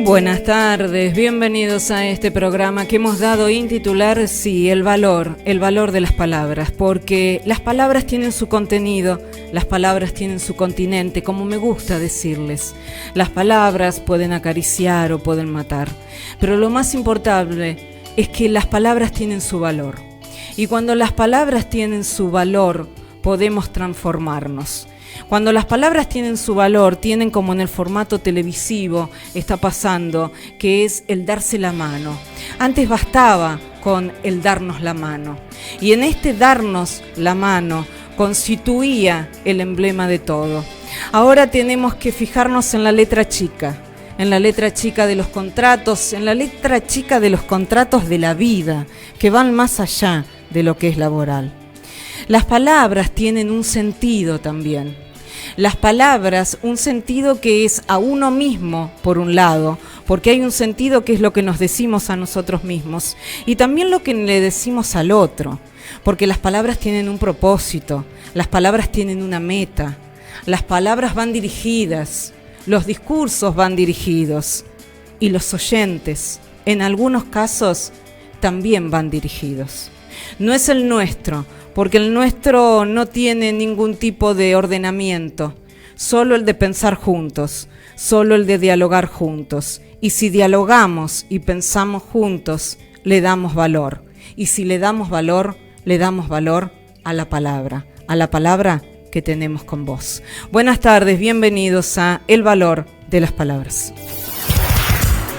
Buenas tardes, bienvenidos a este programa que hemos dado en titular, sí, el valor de las palabras, porque las palabras tienen su contenido, las palabras tienen su continente, como me gusta decirles. Las palabras pueden acariciar o pueden matar, pero lo más importante es que las palabras tienen su valor. Y cuando las palabras tienen su valor, podemos transformarnos. Cuando las palabras tienen su valor, tienen como en el formato televisivo está pasando, que es el darse la mano. Antes bastaba con el darnos la mano. Y en este darnos la mano constituía el emblema de todo. Ahora tenemos que fijarnos en la letra chica de los contratos, en la letra chica de los contratos de la vida, que van más allá de lo que es laboral. Las palabras tienen un sentido también. Las palabras, un sentido que es a uno mismo, por un lado, porque hay un sentido que es lo que nos decimos a nosotros mismos, y también lo que le decimos al otro, porque las palabras tienen un propósito, las palabras tienen una meta, las palabras van dirigidas, los discursos van dirigidos, y los oyentes, en algunos casos, también van dirigidos. No es el nuestro, porque el nuestro no tiene ningún tipo de ordenamiento, solo el de pensar juntos, solo el de dialogar juntos. Y si dialogamos y pensamos juntos, le damos valor. Y si le damos valor a la palabra que tenemos con vos. Buenas tardes, bienvenidos a El Valor de las Palabras.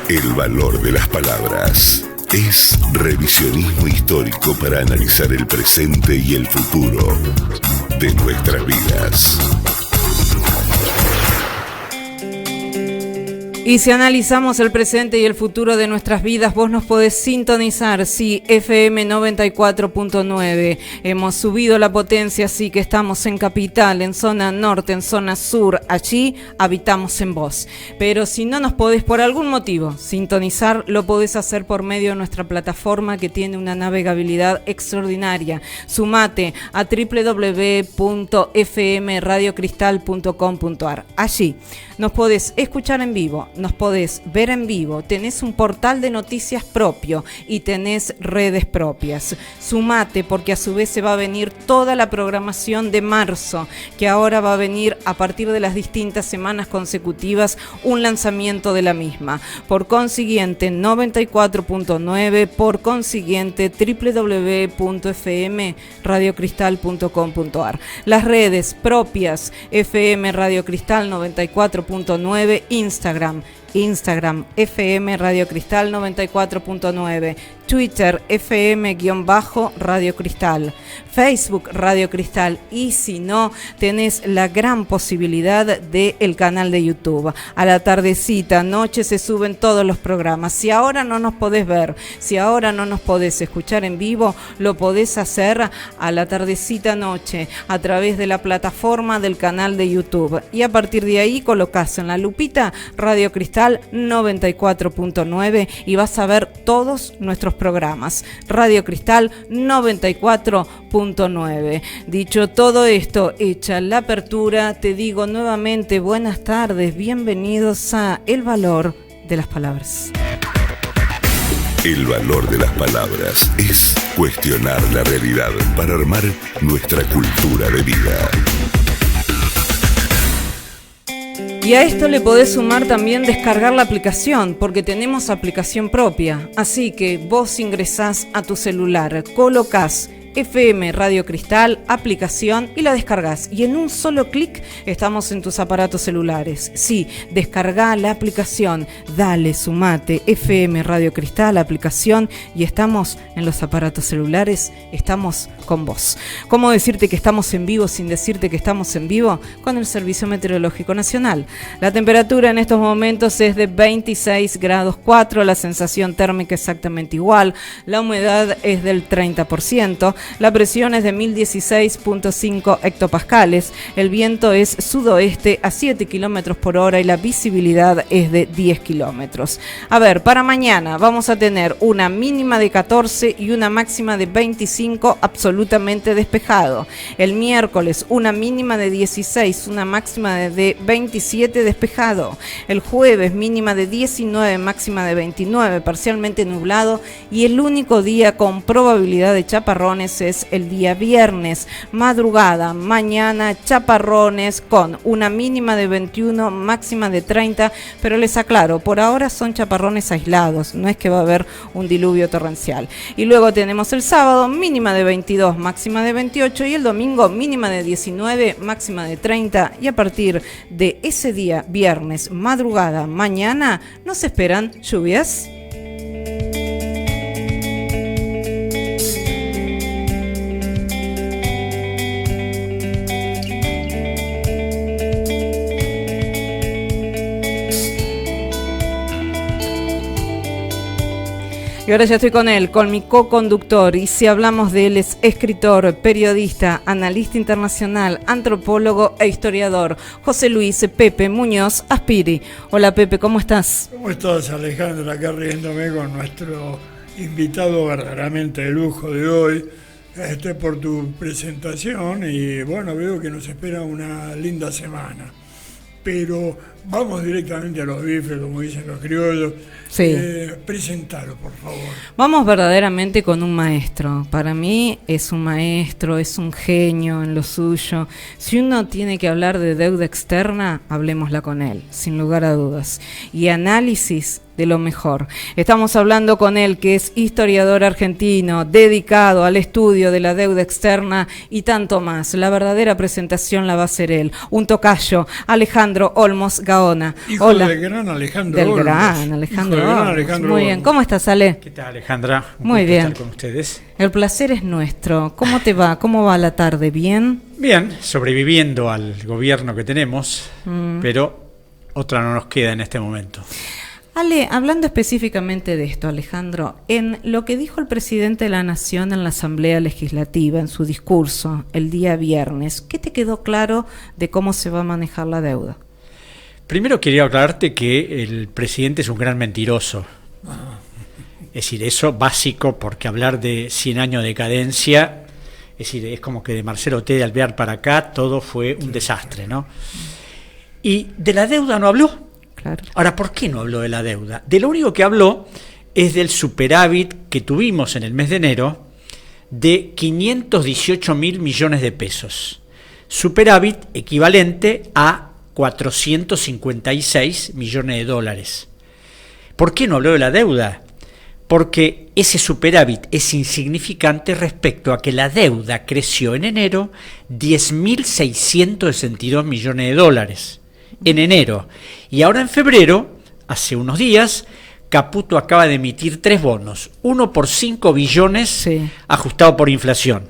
El valor de las palabras. Es revisionismo histórico para analizar el presente y el futuro de nuestras vidas. Y si analizamos el presente y el futuro de nuestras vidas, vos nos podés sintonizar, sí, FM 94.9. Hemos subido la potencia, sí, que estamos en Capital, en zona norte, en zona sur. Allí habitamos en vos. Pero si no nos podés por algún motivo sintonizar, lo podés hacer por medio de nuestra plataforma que tiene una navegabilidad extraordinaria. Sumate a www.fmradiocristal.com.ar. Allí nos podés escuchar en vivo, nos podés ver en vivo, tenés un portal de noticias propio y tenés redes propias. Sumate, porque a su vez se va a venir toda la programación de marzo, que ahora va a venir a partir de las distintas semanas consecutivas un lanzamiento de la misma. Por consiguiente, 94.9, por consiguiente, www.fmradiocristal.com.ar. Las redes propias, FM Radio Cristal 94.9, Instagram FM Radio Cristal 94.9, Twitter FM-Radio Cristal, Facebook Radio Cristal, y si no, tenés la gran posibilidad del canal de YouTube. A la tardecita, noche, se suben todos los programas. Si ahora no nos podés ver, si ahora no nos podés escuchar en vivo, lo podés hacer a la tardecita, noche, a través de la plataforma del canal de YouTube. Y a partir de ahí colocás en la lupita Radio Cristal 94.9 y vas a ver todos nuestros programas. Radio Cristal 94.9. Dicho todo esto, hecha la apertura, te digo nuevamente buenas tardes, bienvenidos a El Valor de las Palabras. El valor de las palabras es cuestionar la realidad para armar nuestra cultura de vida. Y a esto le podés sumar también descargar la aplicación, porque tenemos aplicación propia. Así que vos ingresás a tu celular, colocás FM Radio Cristal, aplicación, y la descargas. Y en un solo clic estamos en tus aparatos celulares. Sí, descarga la aplicación, dale, sumate, FM Radio Cristal, aplicación, y estamos en los aparatos celulares, estamos con vos. ¿Cómo decirte que estamos en vivo sin decirte que estamos en vivo? Con el Servicio Meteorológico Nacional. La temperatura en estos momentos es de 26 grados 4, la sensación térmica exactamente igual, la humedad es del 30%, la presión es de 1016.5 hectopascales, el viento es sudoeste a 7 kilómetros por hora y la visibilidad es de 10 kilómetros. A ver, para mañana vamos a tener una mínima de 14 y una máxima de 25 absolutamente despejado. El miércoles una mínima de 16, una máxima de 27 despejado. El jueves mínima de 19, máxima de 29, parcialmente nublado, y el único día con probabilidad de chaparrones es el día viernes. Madrugada, mañana, chaparrones con una mínima de 21, máxima de 30, pero les aclaro, por ahora son chaparrones aislados, no es que va a haber un diluvio torrencial. Y luego tenemos el sábado, mínima de 22, máxima de 28, y el domingo mínima de 19, máxima de 30, y a partir de ese día, viernes, madrugada, mañana, ¿no se esperan lluvias? Y ahora ya estoy con él, con mi co-conductor, y si hablamos de él es escritor, periodista, analista internacional, antropólogo e historiador, José Luis Pepe Muñoz Aspiri. Hola Pepe, ¿cómo estás? ¿Cómo estás, Alejandra? Acá riéndome con nuestro invitado verdaderamente de lujo de hoy, por tu presentación, y bueno, veo que nos espera una linda semana. Pero vamos directamente a los bifes, como dicen los criollos. Sí. Presentalo, por favor. Vamos verdaderamente con un maestro. Para mí es un maestro, es un genio en lo suyo. Si uno tiene que hablar de deuda externa, hablemosla con él, sin lugar a dudas. Y análisis de lo mejor. Estamos hablando con él, que es historiador argentino, dedicado al estudio de la deuda externa y tanto más. La verdadera presentación la va a hacer él, un tocayo, Alejandro Olmos Gaona. Hijo Hola. del gran Alejandro Del Olmos. gran Alejandro Hijo del gran Olmos. Alejandro Muy Olmos. bien, ¿cómo estás, Ale? ¿Qué tal, Alejandra? Muy bien. Estar con ustedes. El placer es nuestro. ¿Cómo te va? ¿Cómo va la tarde? ¿Bien? Bien, sobreviviendo al gobierno que tenemos, pero otra no nos queda en este momento. Ale, hablando específicamente de esto, Alejandro, en lo que dijo el presidente de la Nación en la Asamblea Legislativa, en su discurso el día viernes, ¿qué te quedó claro de cómo se va a manejar la deuda? Primero quería aclararte que el presidente es un gran mentiroso. Es decir, eso básico, porque hablar de 100 años de decadencia, es decir, es como que de Marcelo T. de Alvear para acá todo fue un desastre, ¿no? Y de la deuda no habló. Claro. Ahora, ¿por qué no habló de la deuda? De lo único que habló es del superávit que tuvimos en el mes de enero de 518 mil millones de pesos. Superávit equivalente a 456 millones de dólares. ¿Por qué no habló de la deuda? Porque ese superávit es insignificante respecto a que la deuda creció en enero 10.662 millones de dólares. En enero. Y ahora en febrero, hace unos días, Caputo acaba de emitir 3 bonos. Uno por 5 billones Sí. ajustado por inflación.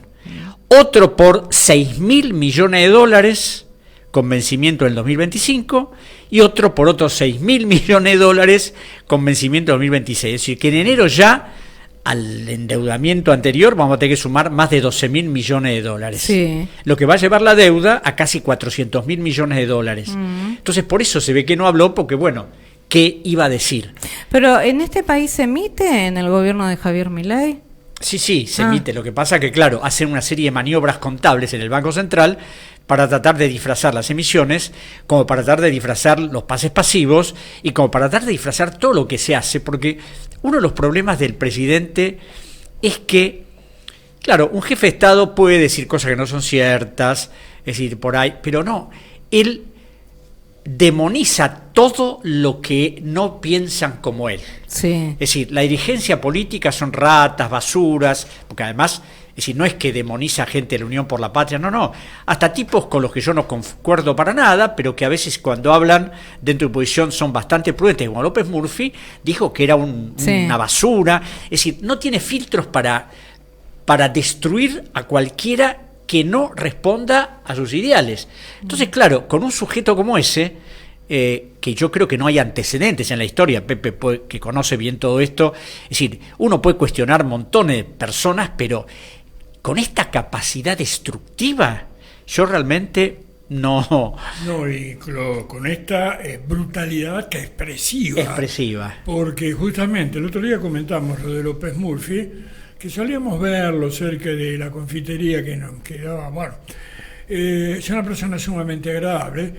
Otro por 6.000 millones de dólares con vencimiento en el 2025 y otro por otros 6.000 millones de dólares con vencimiento en 2026. Es decir, que en enero ya al endeudamiento anterior vamos a tener que sumar más de 12.000 millones de dólares. Sí. Lo que va a llevar la deuda a casi 400.000 millones de dólares. Entonces, por eso se ve que no habló, porque, bueno, ¿qué iba a decir? Pero ¿en este país se emite en el gobierno de Javier Milei? Sí, se emite. Lo que pasa que, claro, hacen una serie de maniobras contables en el Banco Central para tratar de disfrazar las emisiones, como para tratar de disfrazar los pases pasivos y como para tratar de disfrazar todo lo que se hace, porque uno de los problemas del presidente es que, claro, un jefe de Estado puede decir cosas que no son ciertas, es decir, por ahí, pero no, él demoniza todo lo que no piensan como él. Sí. Es decir, la dirigencia política son ratas, basuras, porque además, es decir, no es que demoniza a gente de la Unión por la Patria, no, hasta tipos con los que yo no concuerdo para nada, pero que a veces cuando hablan dentro de oposición son bastante prudentes, como López Murphy dijo que era una basura, es decir, no tiene filtros para destruir a cualquiera que no responda a sus ideales. Entonces, claro, con un sujeto como ese, que yo creo que no hay antecedentes en la historia, Pepe, que conoce bien todo esto, es decir, uno puede cuestionar montones de personas, pero con esta capacidad destructiva, yo realmente no... No, y con esta brutalidad que expresiva. Expresiva. Porque justamente el otro día comentamos lo de López Murphy, que solíamos verlo cerca de la confitería que nos quedaba, bueno, es una persona sumamente agradable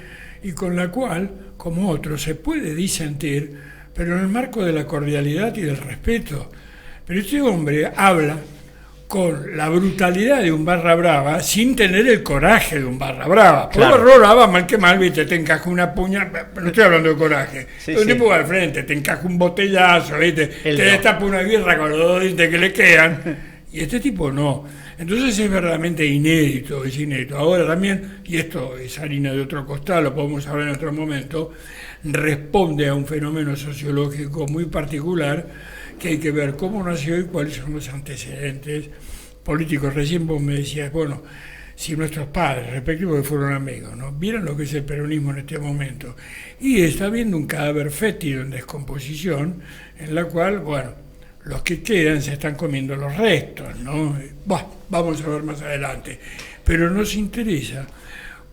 y con la cual, como otros, se puede disentir, pero en el marco de la cordialidad y del respeto. Pero este hombre habla con la brutalidad de un barra brava sin tener el coraje de un barra brava. Por Claro. barra brava, mal que mal, viste, te encaja una puña, no estoy hablando de coraje, Sí, un sí. tipo al frente, te encaja un botellazo, viste, Él te no. destapa una birra con los dos dientes que le quedan, y este tipo no. Entonces es verdaderamente inédito, es inédito. Ahora también, y esto es harina de otro costal, lo podemos hablar en otro momento, responde a un fenómeno sociológico muy particular que hay que ver cómo nació y cuáles son los antecedentes políticos. Recién vos me decías, bueno, si nuestros padres respectivos que fueron amigos, ¿no? Vieron lo que es el peronismo en este momento, y está viendo un cadáver fétido en descomposición, en la cual, bueno, los que quedan se están comiendo los restos, ¿no? Vamos a ver más adelante. Pero nos interesa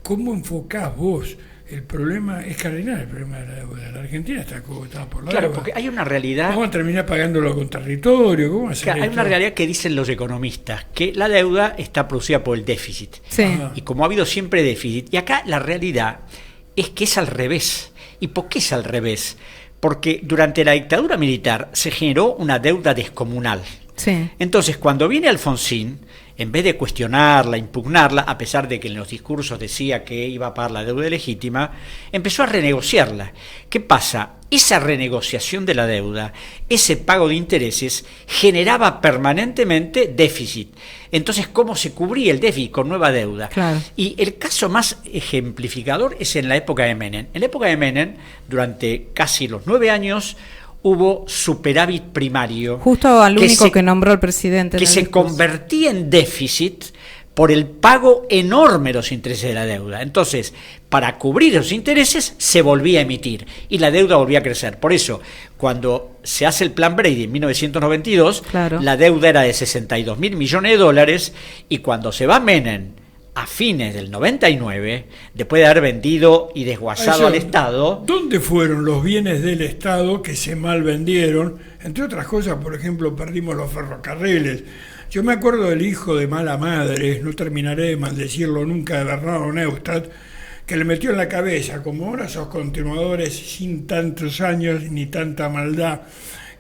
cómo enfocás vos. El problema es cardinal, el problema de la deuda. La Argentina está cogotada por la Claro, deuda. porque hay una realidad... Vamos a terminar pagándolo con territorio, ¿cómo hacer Claro, hay esto? una realidad que dicen los economistas, que la deuda está producida por el déficit. Sí. Ajá. Y como ha habido siempre déficit, y acá la realidad es que es al revés. ¿Y por qué es al revés? Porque durante la dictadura militar se generó una deuda descomunal. Sí. Entonces, cuando viene Alfonsín, en vez de cuestionarla, impugnarla, a pesar de que en los discursos decía que iba a pagar la deuda legítima, empezó a renegociarla. ¿Qué pasa? Esa renegociación de la deuda, ese pago de intereses, generaba permanentemente déficit. Entonces, ¿cómo se cubría el déficit? Con nueva deuda. Claro. Y el caso más ejemplificador es en la época de Menem. En la época de Menem, durante casi los 9 años, hubo superávit primario. Justo al único se- que nombró el presidente. en que el se discurso. convertía en déficit por el pago enorme de los intereses de la deuda. Entonces, para cubrir los intereses, se volvía a emitir y la deuda volvía a crecer. Por eso, cuando se hace el plan Brady en 1992, Claro. la deuda era de 62.000 millones de dólares, y cuando se va Menem a fines del 99, después de haber vendido y desguazado Eso, al Estado... ¿Dónde fueron los bienes del Estado que se mal vendieron? Entre otras cosas, por ejemplo, perdimos los ferrocarriles. Yo me acuerdo del hijo de mala madre, no terminaré de maldecirlo nunca, de Bernardo Neustadt, que le metió en la cabeza, como ahora esos continuadores sin tantos años ni tanta maldad,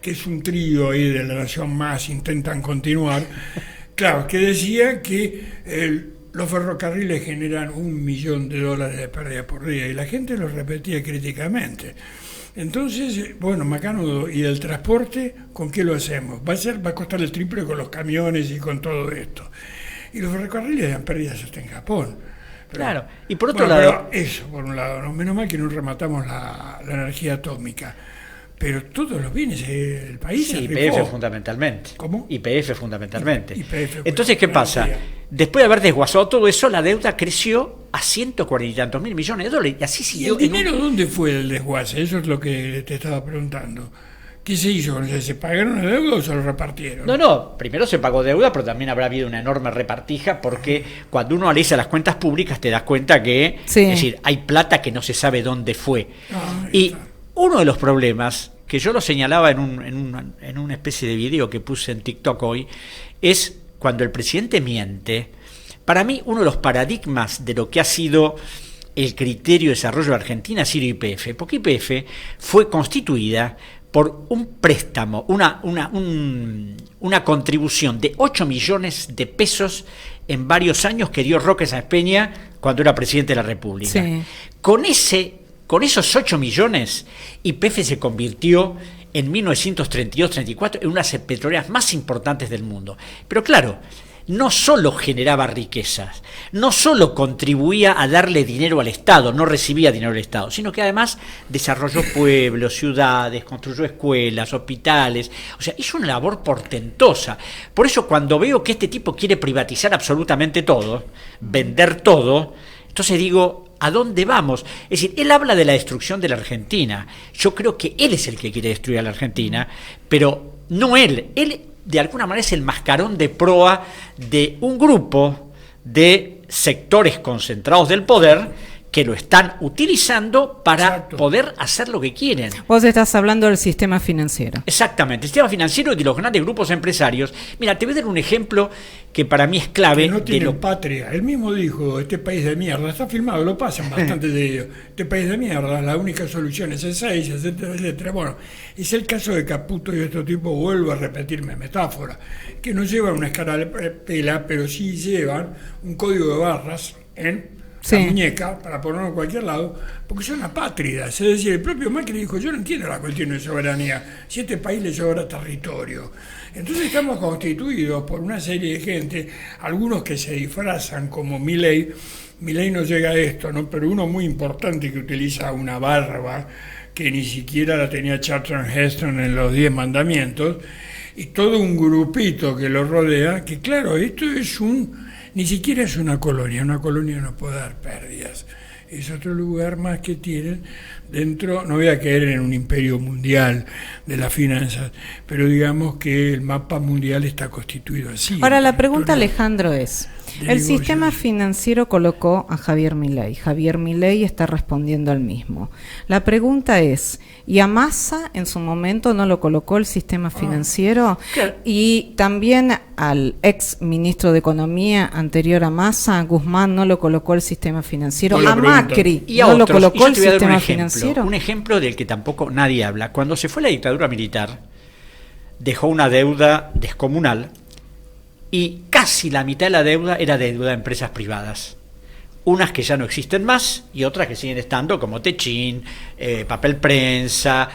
que es un trío ahí de La Nación Más, intentan continuar. Claro, que decía que los ferrocarriles generan $1 millón de pérdida por día, y la gente lo repetía críticamente. Entonces, bueno, Macanudo, ¿y el transporte con qué lo hacemos? Va a costar el triple con los camiones y con todo esto. Y los ferrocarriles dan pérdidas hasta en Japón. Pero, Claro, y por otro bueno, lado... pero eso, por un lado, ¿no? Menos mal que no rematamos la energía atómica. Pero todos los bienes del país se Sí, rifó. YPF fundamentalmente. ¿Cómo? YPF fundamentalmente. YPF, Entonces, ¿qué pasa? Después de haber desguazado todo eso, la deuda creció a 140 y tantos mil millones de dólares. Y así ¿Y siguió. el dinero dónde fue el desguace? Eso es lo que te estaba preguntando. ¿Qué se hizo? O sea, ¿se pagaron la deuda o se lo repartieron? No, primero se pagó deuda, pero también habrá habido una enorme repartija, porque cuando uno analiza las cuentas públicas te das cuenta que, Sí. es decir, hay plata que no se sabe dónde fue. Ahí Y está. uno de los problemas, que yo lo señalaba en una especie de video que puse en TikTok hoy, es cuando el presidente miente. Para mí, uno de los paradigmas de lo que ha sido el criterio de desarrollo de Argentina ha sido YPF, porque YPF fue constituida por un préstamo, una contribución de 8 millones de pesos en varios años que dio Roque Sáenz Peña cuando era presidente de la República. Sí. Con esos 8 millones, YPF se convirtió en 1932-34 en una de las petroleras más importantes del mundo. Pero claro, no solo generaba riquezas, no solo contribuía a darle dinero al Estado, no recibía dinero del Estado, sino que además desarrolló pueblos, ciudades, construyó escuelas, hospitales, o sea, hizo una labor portentosa. Por eso cuando veo que este tipo quiere privatizar absolutamente todo, vender todo, entonces digo, ¿a dónde vamos? Es decir, él habla de la destrucción de la Argentina. Yo creo que él es el que quiere destruir a la Argentina, pero no él de alguna manera es el mascarón de proa de un grupo de sectores concentrados del poder que lo están utilizando para poder hacer lo que quieren. Vos estás hablando del sistema financiero. Exactamente, el sistema financiero y de los grandes grupos empresarios. Mira, te voy a dar un ejemplo que para mí es clave. Que no tienen patria. Él mismo dijo, este país de mierda, está filmado, lo pasan bastante de ellos. Este país de mierda, la única solución es esa, etcétera, etcétera. Bueno, es el caso de Caputo y de estos tipos, vuelvo a repetirme metáfora, que no llevan una escarapela, pero sí llevan un código de barras en la muñeca, para ponerlo en cualquier lado, porque son apátridas. Es decir, el propio Macri dijo, yo no entiendo la cuestión de soberanía, si a este país le sobra territorio. Entonces estamos constituidos por una serie de gente, algunos que se disfrazan como Milei. Milei no llega a esto, ¿no? Pero uno muy importante que utiliza una barba que ni siquiera la tenía Charlton Heston en los 10 mandamientos, y todo un grupito que lo rodea, que claro, esto es ni siquiera es una colonia no puede dar pérdidas, es otro lugar más que tienen dentro. No voy a caer en un imperio mundial de las finanzas, pero digamos que el mapa mundial está constituido así. Ahora la pregunta, Alejandro, es, el sistema financiero colocó a Javier Milei. Javier Milei está respondiendo al mismo. La pregunta es, ¿y a Massa en su momento no lo colocó el sistema financiero? Claro. Y también al ex ministro de Economía anterior a Massa, Guzmán, no lo colocó el sistema financiero. A Macri y a no otros, lo colocó el sistema financiero. Un ejemplo del que tampoco nadie habla. Cuando se fue la dictadura militar, dejó una deuda descomunal y casi la mitad de la deuda era deuda de empresas privadas. Unas que ya no existen más y otras que siguen estando, como Techín, papel prensa,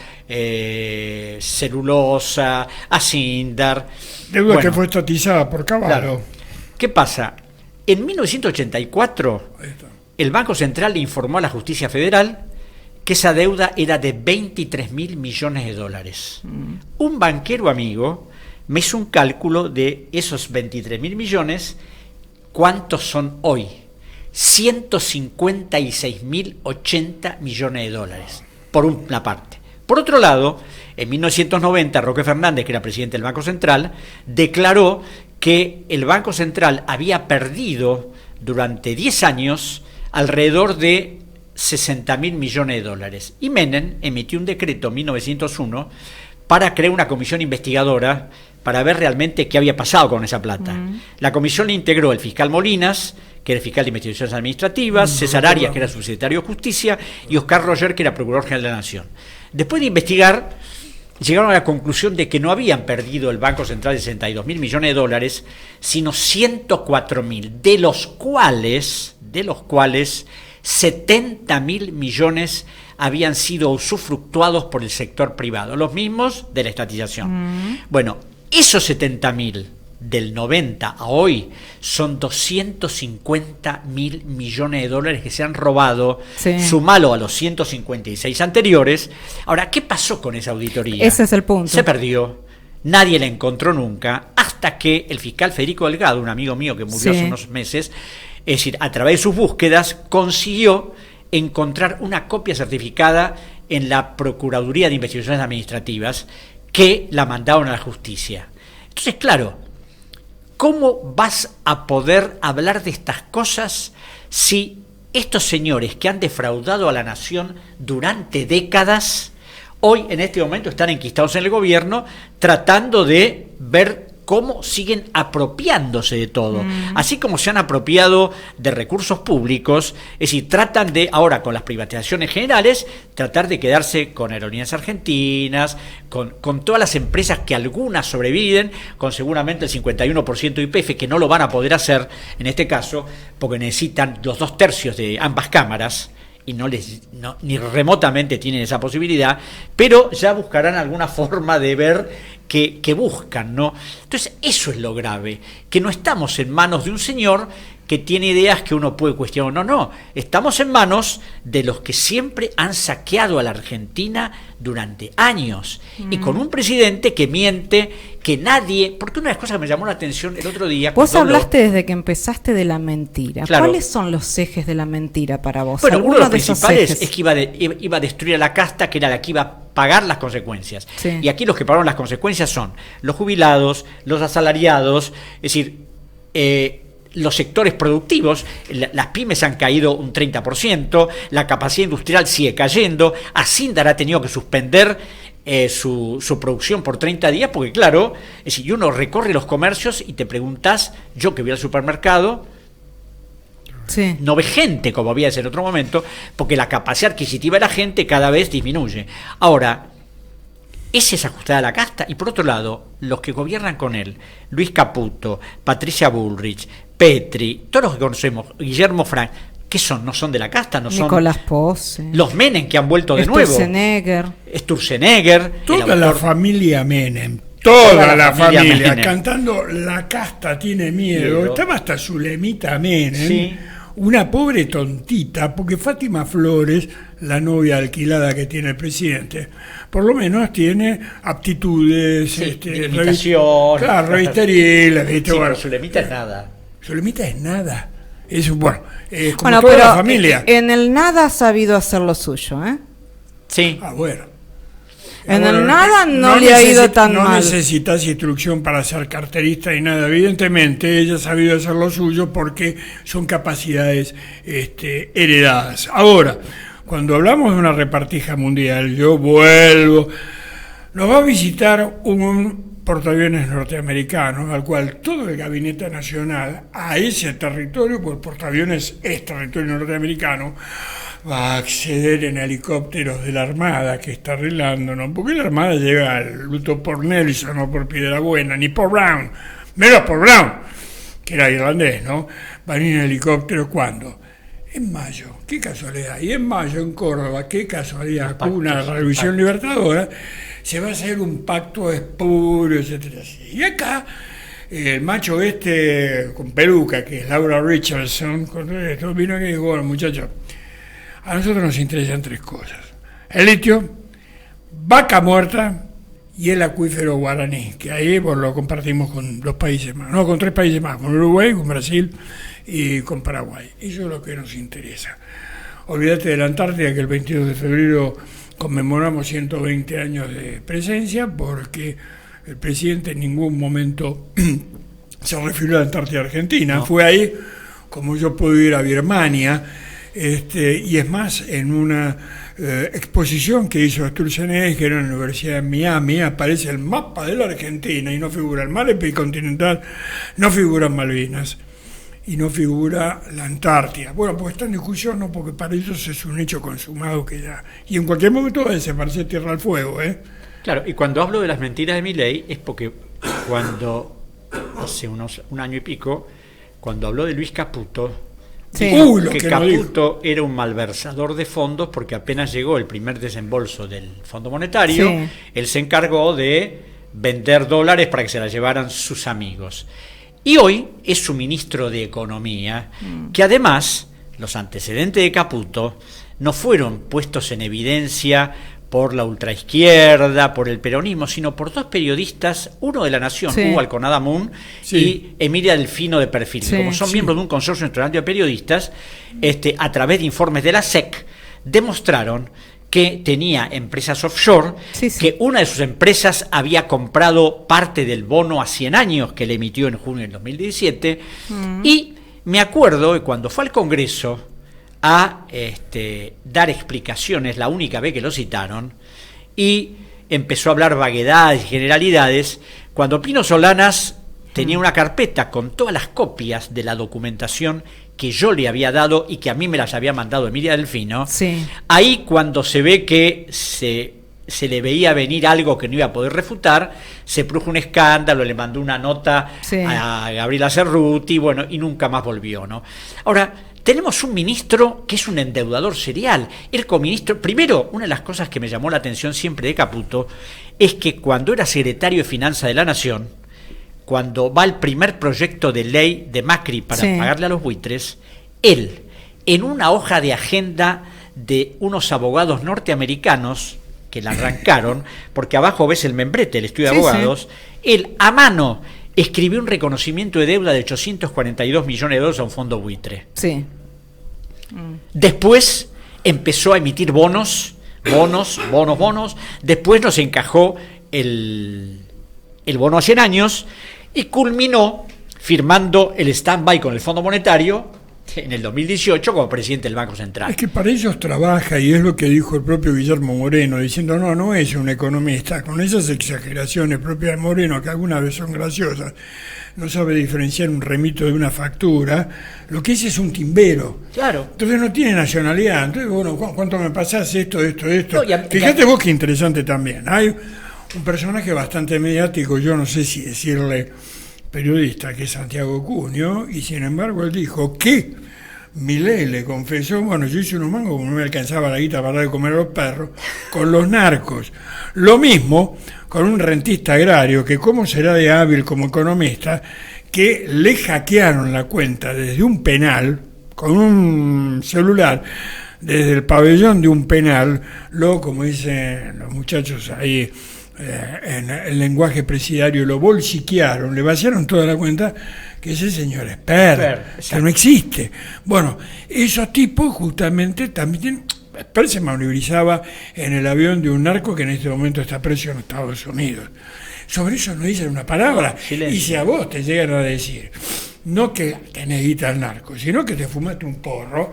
celulosa, Asindar. Deuda que fue estatizada por Cavallo. Claro. ¿Qué pasa? En 1984, el Banco Central le informó a la Justicia Federal que esa deuda era de 23.000 millones de dólares. Un banquero amigo me hizo un cálculo de esos 23.000 millones, ¿cuántos son hoy? 156.080 millones de dólares, por una parte. Por otro lado, en 1990, Roque Fernández, que era presidente del Banco Central, declaró que el Banco Central había perdido durante 10 años alrededor de 60.000 millones de dólares. Y Menem emitió un decreto en 1901 para crear una comisión investigadora para ver realmente qué había pasado con esa plata. La comisión le integró el fiscal Molinas, que era el fiscal de investigaciones administrativas, César Arias, que era subsecretario de Justicia, y Oscar Roger, que era procurador general de la Nación. Después de investigar, llegaron a la conclusión de que no habían perdido el Banco Central 62.000 millones de dólares, sino 104.000, de los cuales 70.000 millones habían sido usufructuados por el sector privado, los mismos de la estatización. Bueno, esos 70.000 del 90 a hoy son 250.000 millones de dólares que se han robado, sumalo a los 156 anteriores. Ahora, ¿qué pasó con esa auditoría? Ese es el punto. Se perdió, nadie la encontró nunca, hasta que el fiscal Federico Delgado, un amigo mío que murió hace unos meses, es decir, a través de sus búsquedas, consiguió encontrar una copia certificada en la Procuraduría de Investigaciones Administrativas que la mandaron a la justicia. Entonces, claro, ¿cómo vas a poder hablar de estas cosas si estos señores que han defraudado a la nación durante décadas, hoy en este momento están enquistados en el gobierno tratando de ver cómo siguen apropiándose de todo? Así como se han apropiado de recursos públicos, es decir, tratan de, ahora con las privatizaciones generales, tratar de quedarse con Aerolíneas Argentinas, con todas las empresas que algunas sobreviven, con seguramente el 51% de YPF, que no lo van a poder hacer en este caso, porque necesitan los 2/3 de ambas cámaras, y ni remotamente tienen esa posibilidad, pero ya buscarán alguna forma de ver que buscan, ¿no? Entonces, eso es lo grave, que no estamos en manos de un señor que tiene ideas que uno puede cuestionar. No, estamos en manos de los que siempre han saqueado a la Argentina durante años, y con un presidente que miente, que nadie... Porque una de las cosas que me llamó la atención el otro día... Vos hablaste desde que empezaste de la mentira. Claro. ¿Cuáles son los ejes de la mentira para vos? Bueno, uno de los principales ejes es que iba a destruir a la casta, que era la que iba a pagar las consecuencias. Sí. Y aquí los que pagaron las consecuencias son los jubilados, los asalariados, es decir, los sectores productivos. Las pymes han caído un 30%, la capacidad industrial sigue cayendo, Asindar ha tenido que suspender su producción por 30 días, porque claro, es decir, uno recorre los comercios y te preguntás, yo que voy al supermercado, sí, no ve gente como había en otro momento, porque la capacidad adquisitiva de la gente cada vez disminuye. Ahora, ese es ajustada a la casta, y por otro lado, los que gobiernan con él, Luis Caputo, Patricia Bullrich, Petri, todos los que conocemos, Guillermo Frank, ¿qué son? No son de la casta, no son... Nicolás Pose, los Menem que han vuelto de nuevo. Sturzenegger. Toda la familia Menem. Toda la familia Menem, cantando La casta tiene miedo. Estaba hasta Zulemita Menem, sí, una pobre tontita, porque Fátima Flores, la novia alquilada que tiene el presidente, por lo menos tiene aptitudes, sí, imitación, claro, revisteriles, ¿viste? Sí, bueno, pero Zulemita es nada. Zulemita es nada. Es como bueno, toda pero la familia. En el nada ha sabido hacer lo suyo, ¿eh? Sí. Bueno. En el nada no le ha ido tan mal. No necesitas instrucción para ser carterista ni nada. Evidentemente ella ha sabido hacer lo suyo porque son capacidades heredadas. Ahora, cuando hablamos de una repartija mundial, yo vuelvo, nos va a visitar un portaaviones norteamericano, al cual todo el gabinete nacional a ese territorio, porque el portaaviones es territorio norteamericano, va a acceder en helicópteros de la Armada que está arreglando, ¿no? Porque la Armada llega al luto por Nelson, no por Piedrabuena, ni por Brown, menos por Brown, que era irlandés, ¿no? Van a ir en helicóptero, ¿cuándo? En mayo, qué casualidad. Y en mayo en Córdoba, qué casualidad, con una revisión libertadora, se va a hacer un pacto espurio, etcétera. Y acá, el macho con peluca, que es Laura Richardson, vino aquí y dijo, bueno, muchachos, a nosotros nos interesan tres cosas: el litio, vaca muerta y el acuífero guaraní, que ahí lo compartimos con 2 países más, no, con 3 países más, con Uruguay, con Brasil y con Paraguay. Eso es lo que nos interesa. Olvídate de la Antártida, que el 22 de febrero conmemoramos 120 años de presencia, porque el presidente en ningún momento se refirió a la Antártida Argentina. No. Fue ahí, como yo puedo ir a Birmania, y es más, en una exposición que hizo Sturzenegger en la Universidad de Miami, aparece el mapa de la Argentina y no figura el mar epicontinental, no figuran Malvinas y no figura la Antártida. Bueno, pues está en discusión, no, porque para ellos es un hecho consumado que ya... Y en cualquier momento va a desaparecer tierra al fuego, ¿eh? Claro, y cuando hablo de las mentiras de Milei es porque cuando, hace un año y pico, cuando habló de Luis Caputo, sí, que Caputo era un malversador de fondos, porque apenas llegó el primer desembolso del Fondo Monetario, sí, él se encargó de vender dólares para que se la llevaran sus amigos. Y hoy es su ministro de Economía, que además los antecedentes de Caputo no fueron puestos en evidencia por la ultraizquierda, por el peronismo, sino por 2 periodistas, uno de La Nación, sí, Hugo Alconada-Moon, sí, y Emilia Delfino de Perfil. Sí, como son, sí, miembros de un consorcio internacional de periodistas, a través de informes de la SEC, demostraron que tenía empresas offshore, sí, sí, que una de sus empresas había comprado parte del bono a 100 años que le emitió en junio del 2017, y me acuerdo que cuando fue al Congreso a dar explicaciones, la única vez que lo citaron, y empezó a hablar vaguedades y generalidades, cuando Pino Solanas tenía una carpeta con todas las copias de la documentación que yo le había dado y que a mí me las había mandado Emilia Delfino, sí, ahí cuando se ve que se le veía venir algo que no iba a poder refutar, se produjo un escándalo, le mandó una nota, sí, a Gabriela Cerruti, bueno, y nunca más volvió, ¿no? Ahora, tenemos un ministro que es un endeudador serial. El coministro, primero, una de las cosas que me llamó la atención siempre de Caputo es que cuando era secretario de Finanzas de la Nación, cuando va el primer proyecto de ley de Macri para pagarle a los buitres, él, en una hoja de agenda de unos abogados norteamericanos que la arrancaron, porque abajo ves el membrete, el estudio de abogados, él a mano escribió un reconocimiento de deuda de 842 millones de dólares a un fondo buitre. Sí. Después empezó a emitir bonos. Después nos encajó el bono a 100 años y culminó firmando el stand-by con el Fondo Monetario en el 2018 como presidente del Banco Central. Es que para ellos trabaja, y es lo que dijo el propio Guillermo Moreno, diciendo no es un economista, con esas exageraciones propias de Moreno, que algunas veces son graciosas, no sabe diferenciar un remito de una factura, lo que es un timbero. Claro. Entonces no tiene nacionalidad. Entonces, bueno, ¿cuánto me pasás esto? No, Fíjate vos qué interesante también. Hay un personaje bastante mediático, yo no sé si decirle periodista, que es Santiago Cunio, y sin embargo él dijo que Milei le confesó, bueno, yo hice unos mangos como no me alcanzaba la guita para dar de comer a los perros, con los narcos. Lo mismo con un rentista agrario, que cómo será de hábil como economista, que le hackearon la cuenta desde un penal, con un celular, desde el pabellón de un penal, luego, como dicen los muchachos ahí, en el lenguaje presidiario, lo bolsiquearon, le vaciaron toda la cuenta, que ese señor es que no existe. Bueno, esos tipos justamente también, Per se maniobraba en el avión de un narco que en este momento está preso en Estados Unidos. Sobre eso no dicen una palabra, y si a vos te llegan a decir, no que necesitas narco, sino que te fumaste un porro,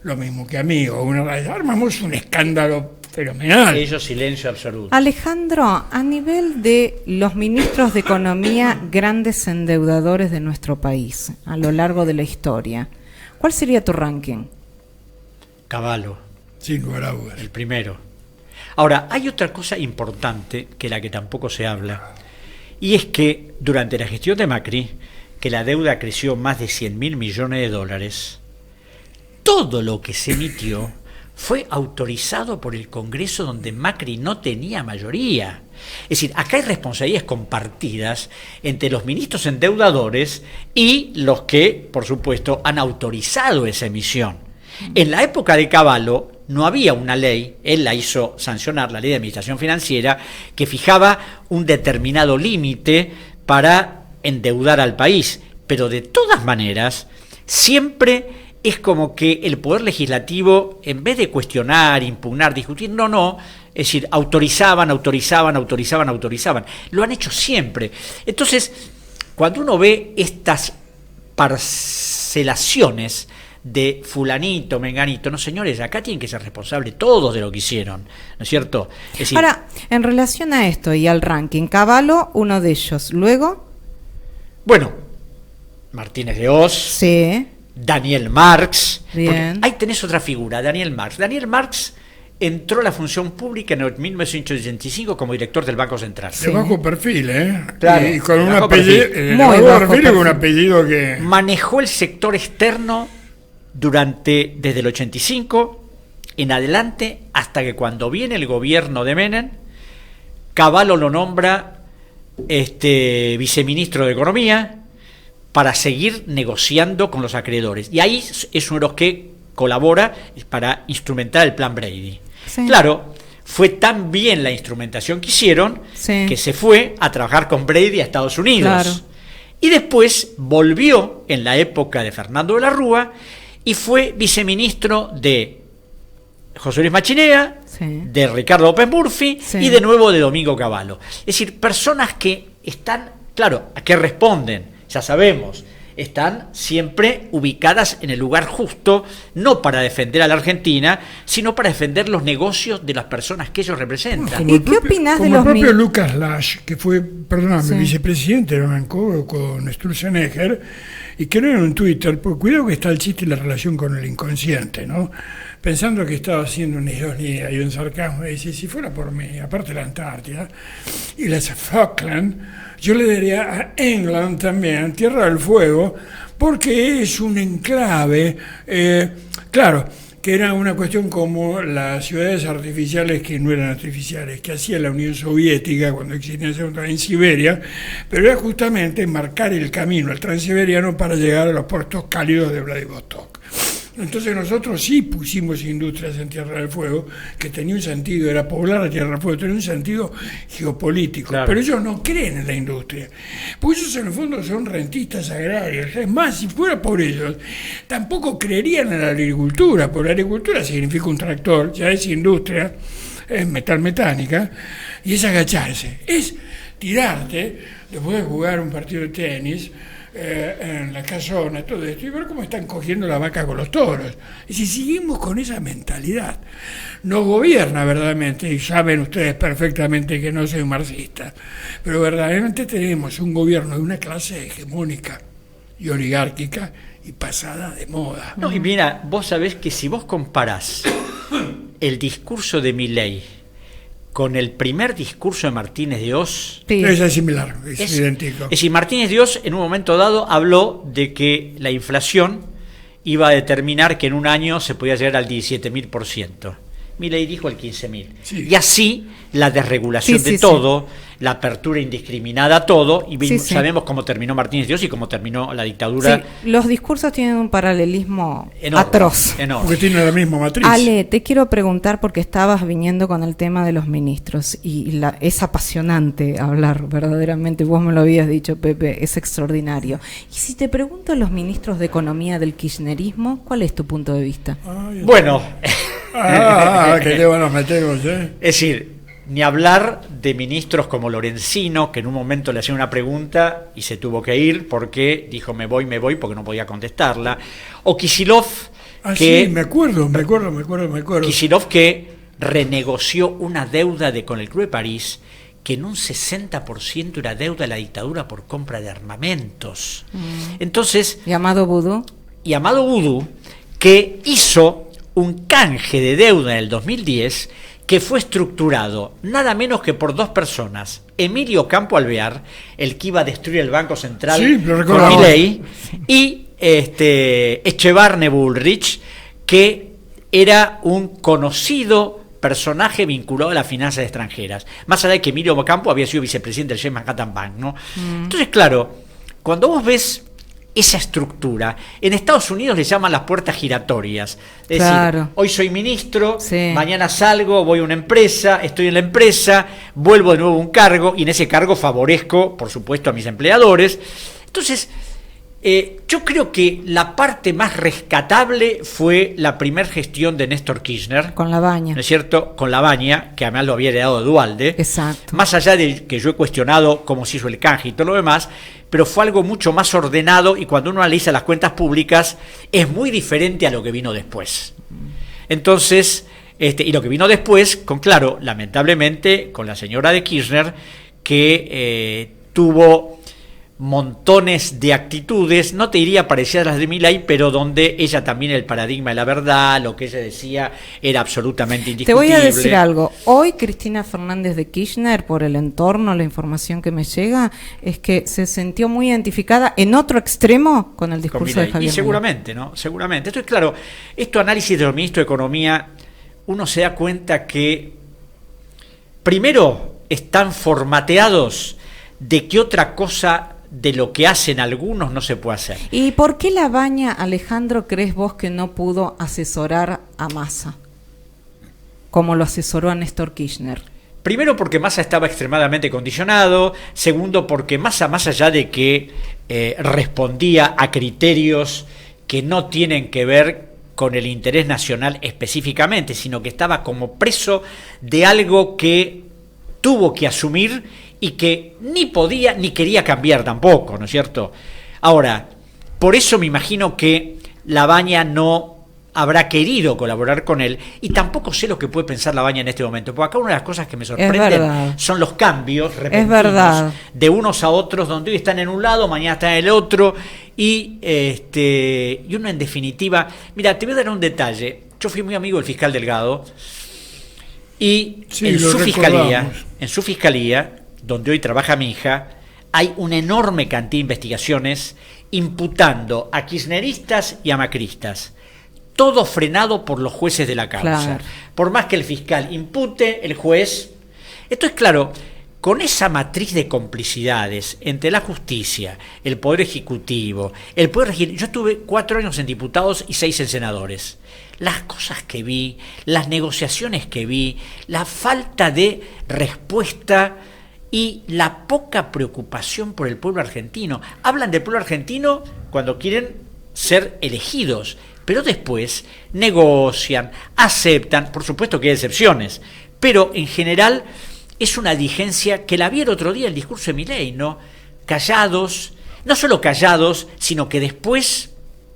lo mismo que a mí, o armamos un escándalo fenomenal. Ellos silencio absoluto. Alejandro, a nivel de los ministros de Economía grandes endeudadores de nuestro país a lo largo de la historia, ¿cuál sería tu ranking? Cavallo. Sin lugar a dudas. El primero. Ahora, hay otra cosa importante que la que tampoco se habla, y es que durante la gestión de Macri, que la deuda creció más de 100.000 millones de dólares, todo lo que se emitió fue autorizado por el Congreso, donde Macri no tenía mayoría. Es decir, acá hay responsabilidades compartidas entre los ministros endeudadores y los que, por supuesto, han autorizado esa emisión. En la época de Cavallo no había una ley, él la hizo sancionar, la Ley de Administración Financiera, que fijaba un determinado límite para endeudar al país. Pero de todas maneras, siempre es como que el Poder Legislativo, en vez de cuestionar, impugnar, discutir, no, es decir, autorizaban. Lo han hecho siempre. Entonces, cuando uno ve estas parcelaciones de fulanito, menganito, no señores, acá tienen que ser responsables todos de lo que hicieron, ¿no es cierto? Es decir, ahora, en relación a esto y al ranking, Cavallo, uno de ellos, luego... Bueno, Martínez de Oz, sí. Daniel Marx, Bien. Ahí tenés otra figura, Daniel Marx. Daniel Marx entró a la función pública en 1985 como director del Banco Central. De bajo perfil, Claro, y con un bajo apellido, Muy bajo perfil, perfil. un apellido que... Manejó el sector externo desde el 85 en adelante, hasta que cuando viene el gobierno de Menem, Cavallo lo nombra viceministro de Economía para seguir negociando con los acreedores. Y ahí es uno de los que colabora para instrumentar el plan Brady. Sí. Claro, fue tan bien la instrumentación que hicieron, sí, que se fue a trabajar con Brady a Estados Unidos. Claro. Y después volvió en la época de Fernando de la Rúa y fue viceministro de José Luis Machinea, sí, de Ricardo López Murphy, sí, y de nuevo de Domingo Cavallo. Es decir, personas que están, claro, ¿a qué responden? Ya sabemos, están siempre ubicadas en el lugar justo, no para defender a la Argentina, sino para defender los negocios de las personas que ellos representan. ¿Y qué opinás de como los el propio Lucas Lash, que fue, Sí. vicepresidente de Banco con Sturzenegger, y que no era en Twitter, porque cuidado que está el chiste y la relación con el inconsciente, ¿no? Pensando que estaba haciendo una ironía y un sarcasmo, y dice, si fuera por mí, aparte de la Antártida y las Falkland, yo le daría a England también, Tierra del Fuego, porque es un enclave, claro, que era una cuestión como las ciudades artificiales que no eran artificiales, que hacía la Unión Soviética cuando existía en Siberia, pero era justamente marcar el camino al transiberiano para llegar a los puertos cálidos de Vladivostok. Entonces nosotros sí pusimos industrias en Tierra del Fuego, que tenía un sentido, era poblar la Tierra del Fuego, tenía un sentido geopolítico, claro. Pero ellos no creen en la industria, porque ellos en el fondo son rentistas agrarios. Es más, si fuera por ellos, tampoco creerían en la agricultura, porque la agricultura significa un tractor, ya es industria, es metal mecánica, y es agacharse, es tirarte, después de jugar un partido de tenis, en la casona, todo esto, y ver cómo están cogiendo la vaca con los toros. Y si seguimos con esa mentalidad, nos gobierna verdaderamente, y saben ustedes perfectamente que no soy marxista, pero verdaderamente tenemos un gobierno de una clase hegemónica y oligárquica y pasada de moda. No, y mira, vos sabés que si vos comparás el discurso de Milei con el primer discurso de Martínez de Oz, sí. Es similar, es idéntico. Es decir, Martínez de Oz en un momento dado habló de que la inflación iba a determinar que en un año se podía llegar al 17.000%. Milei dijo el 15.000. Sí. Y así la desregulación de todo, la apertura indiscriminada a todo, y sabemos cómo terminó Martínez de Oz y cómo terminó la dictadura. Sí, los discursos tienen un paralelismo atroz. Enorme. Porque tienen la misma matriz. Ale, te quiero preguntar, porque estabas viniendo con el tema de los ministros, y es apasionante hablar, verdaderamente, vos me lo habías dicho, Pepe, es extraordinario. Y si te pregunto a los ministros de Economía del kirchnerismo, ¿cuál es tu punto de vista? Bueno... que llevan los metemos, ¿eh? Es decir, ni hablar de ministros como Lorenzino, que en un momento le hacía una pregunta y se tuvo que ir porque dijo me voy, porque no podía contestarla, o Kicillof, que... Sí, me acuerdo. Kicillof, que renegoció una deuda con el Club de París, que en un 60% era deuda de la dictadura por compra de armamentos. Entonces... Llamado Vudú, que hizo un canje de deuda en el 2010 que fue estructurado nada menos que por dos personas: Emilio Campo Alvear, el que iba a destruir el Banco Central con Milei, y Echevarne Bullrich, que era un conocido personaje vinculado a las finanzas extranjeras, más allá de que Emilio Campo había sido vicepresidente del Chase Manhattan Bank, ¿no? Entonces, claro, cuando vos ves esa estructura, en Estados Unidos le llaman las puertas giratorias. Es decir, hoy soy ministro, mañana salgo, voy a una empresa, estoy en la empresa, vuelvo de nuevo a un cargo, y en ese cargo favorezco, por supuesto, a mis empleadores. Entonces, yo creo que la parte más rescatable fue la primera gestión de Néstor Kirchner. Con Labaña. ¿No es cierto? Con Labaña, que además lo había heredado de Duhalde. Exacto. Más allá de que yo he cuestionado cómo se hizo el canje y todo lo demás, pero fue algo mucho más ordenado, y cuando uno analiza las cuentas públicas es muy diferente a lo que vino después. Entonces, y lo que vino después, lamentablemente, con la señora de Kirchner, que tuvo montones de actitudes, no te diría parecidas a las de Milei, pero donde ella también, el paradigma de la verdad, lo que ella decía era absolutamente indiscutible. Te voy a decir algo, hoy Cristina Fernández de Kirchner, por el entorno, la información que me llega, es que se sintió muy identificada en otro extremo con el discurso de Javier Milei. Y seguramente, ¿no? Seguramente. Esto es claro, análisis de los ministros de Economía, uno se da cuenta que primero están formateados de que otra cosa de lo que hacen algunos no se puede hacer. ¿Y por qué Labaña, Alejandro, crees vos que no pudo asesorar a Massa como lo asesoró a Néstor Kirchner? Primero, porque Massa estaba extremadamente condicionado. Segundo, porque Massa, más allá de que respondía a criterios que no tienen que ver con el interés nacional específicamente, sino que estaba como preso de algo que tuvo que asumir y que ni podía ni quería cambiar tampoco, ¿no es cierto? Ahora, por eso me imagino que Labaña no habrá querido colaborar con él, y tampoco sé lo que puede pensar Labaña en este momento, porque acá una de las cosas que me sorprenden son los cambios repentinos de unos a otros, donde hoy están en un lado, mañana están en el otro, y uno en definitiva... Mira, te voy a dar un detalle. Yo fui muy amigo del fiscal Delgado, y en su fiscalía, donde hoy trabaja mi hija, hay una enorme cantidad de investigaciones imputando a kirchneristas y a macristas todo frenado por los jueces de la causa. Claro. Por más que el fiscal impute, el juez... Entonces, claro, con esa matriz de complicidades entre la justicia, el Poder Ejecutivo, el Poder Legislativo... Yo estuve 4 años en diputados y 6 en senadores. Las cosas que vi, las negociaciones que vi, la falta de respuesta y la poca preocupación por el pueblo argentino. Hablan del pueblo argentino cuando quieren ser elegidos, pero después negocian, aceptan, por supuesto que hay excepciones, pero en general es una digencia que la vi el otro día el discurso de Milei, ¿no? Callados, no solo callados, sino que después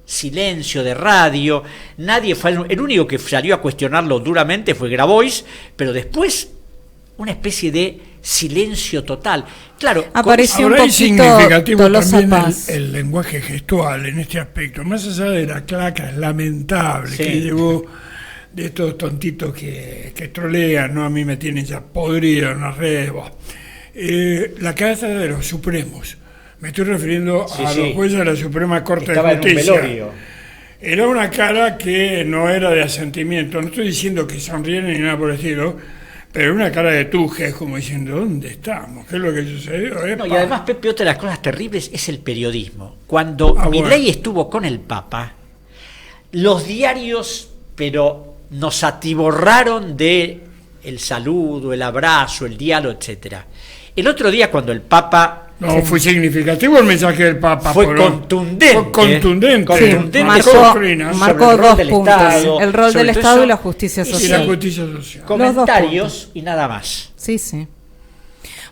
silencio de radio, nadie fue, el único que salió a cuestionarlo duramente fue Grabois, pero después una especie de silencio total. Claro, apareció un ahora es poquito significativo Tolosa también Paz. el lenguaje gestual en este aspecto, más allá de la claca lamentable Sí. que llevó de estos tontitos que trolean, ¿no? A mí me tienen ya podrido en las redes. La casa de los Supremos, me estoy refiriendo a los jueces de la Suprema Corte estaba de en un Justicia. velorio. Era una cara que no era de asentimiento, no estoy diciendo que sonríen ni nada por el estilo, pero una cara de tuje, como diciendo, ¿dónde estamos? ¿Qué es lo que sucedió? No, y además, Pepe, otra de las cosas terribles es el periodismo. Cuando Milei estuvo con el Papa, los diarios, pero nos atiborraron de el saludo, el abrazo, el diálogo, etcétera. El otro día, cuando el Papa... No, fue significativo el mensaje del Papa. Fue contundente. Fue contundente. Sí, marcó el rol 2 del puntos. Estado, El rol sobre del todo Estado eso, y la justicia Y la social. justicia social. Comentarios y nada más. Sí, sí.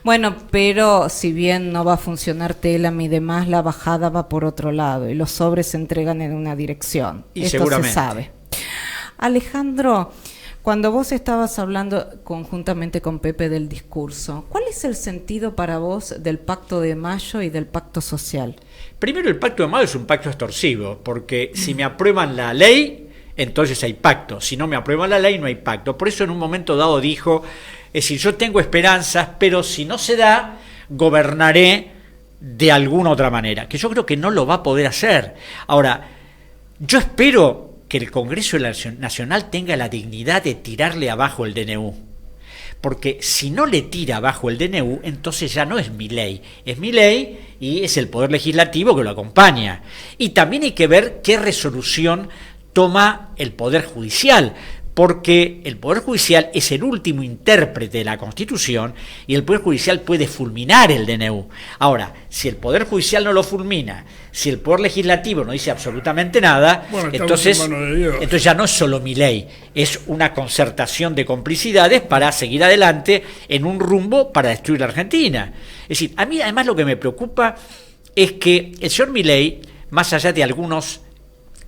Bueno, pero si bien no va a funcionar Telam y demás, la bajada va por otro lado y los sobres se entregan en una dirección. Y esto seguramente. se sabe. Alejandro, cuando vos estabas hablando conjuntamente con Pepe del discurso, ¿cuál es el sentido para vos del Pacto de Mayo y del Pacto Social? Primero, el Pacto de Mayo es un pacto extorsivo, porque si me aprueban la ley, entonces hay pacto. Si no me aprueban la ley, no hay pacto. Por eso en un momento dado dijo, es decir, yo tengo esperanzas, pero si no se da, gobernaré de alguna otra manera, que yo creo que no lo va a poder hacer. Ahora, yo espero que el Congreso Nacional tenga la dignidad de tirarle abajo el DNU. Porque si no le tira abajo el DNU, entonces ya no es Milei. Es Milei y es el Poder Legislativo que lo acompaña. Y también hay que ver qué resolución toma el Poder Judicial, porque el Poder Judicial es el último intérprete de la Constitución y el Poder Judicial puede fulminar el DNU. Ahora, si el Poder Judicial no lo fulmina, si el Poder Legislativo no dice absolutamente nada, Bueno, entonces ya no es solo Milei, es una concertación de complicidades para seguir adelante en un rumbo para destruir la Argentina. Es decir, a mí además lo que me preocupa es que el señor Milei, más allá de algunos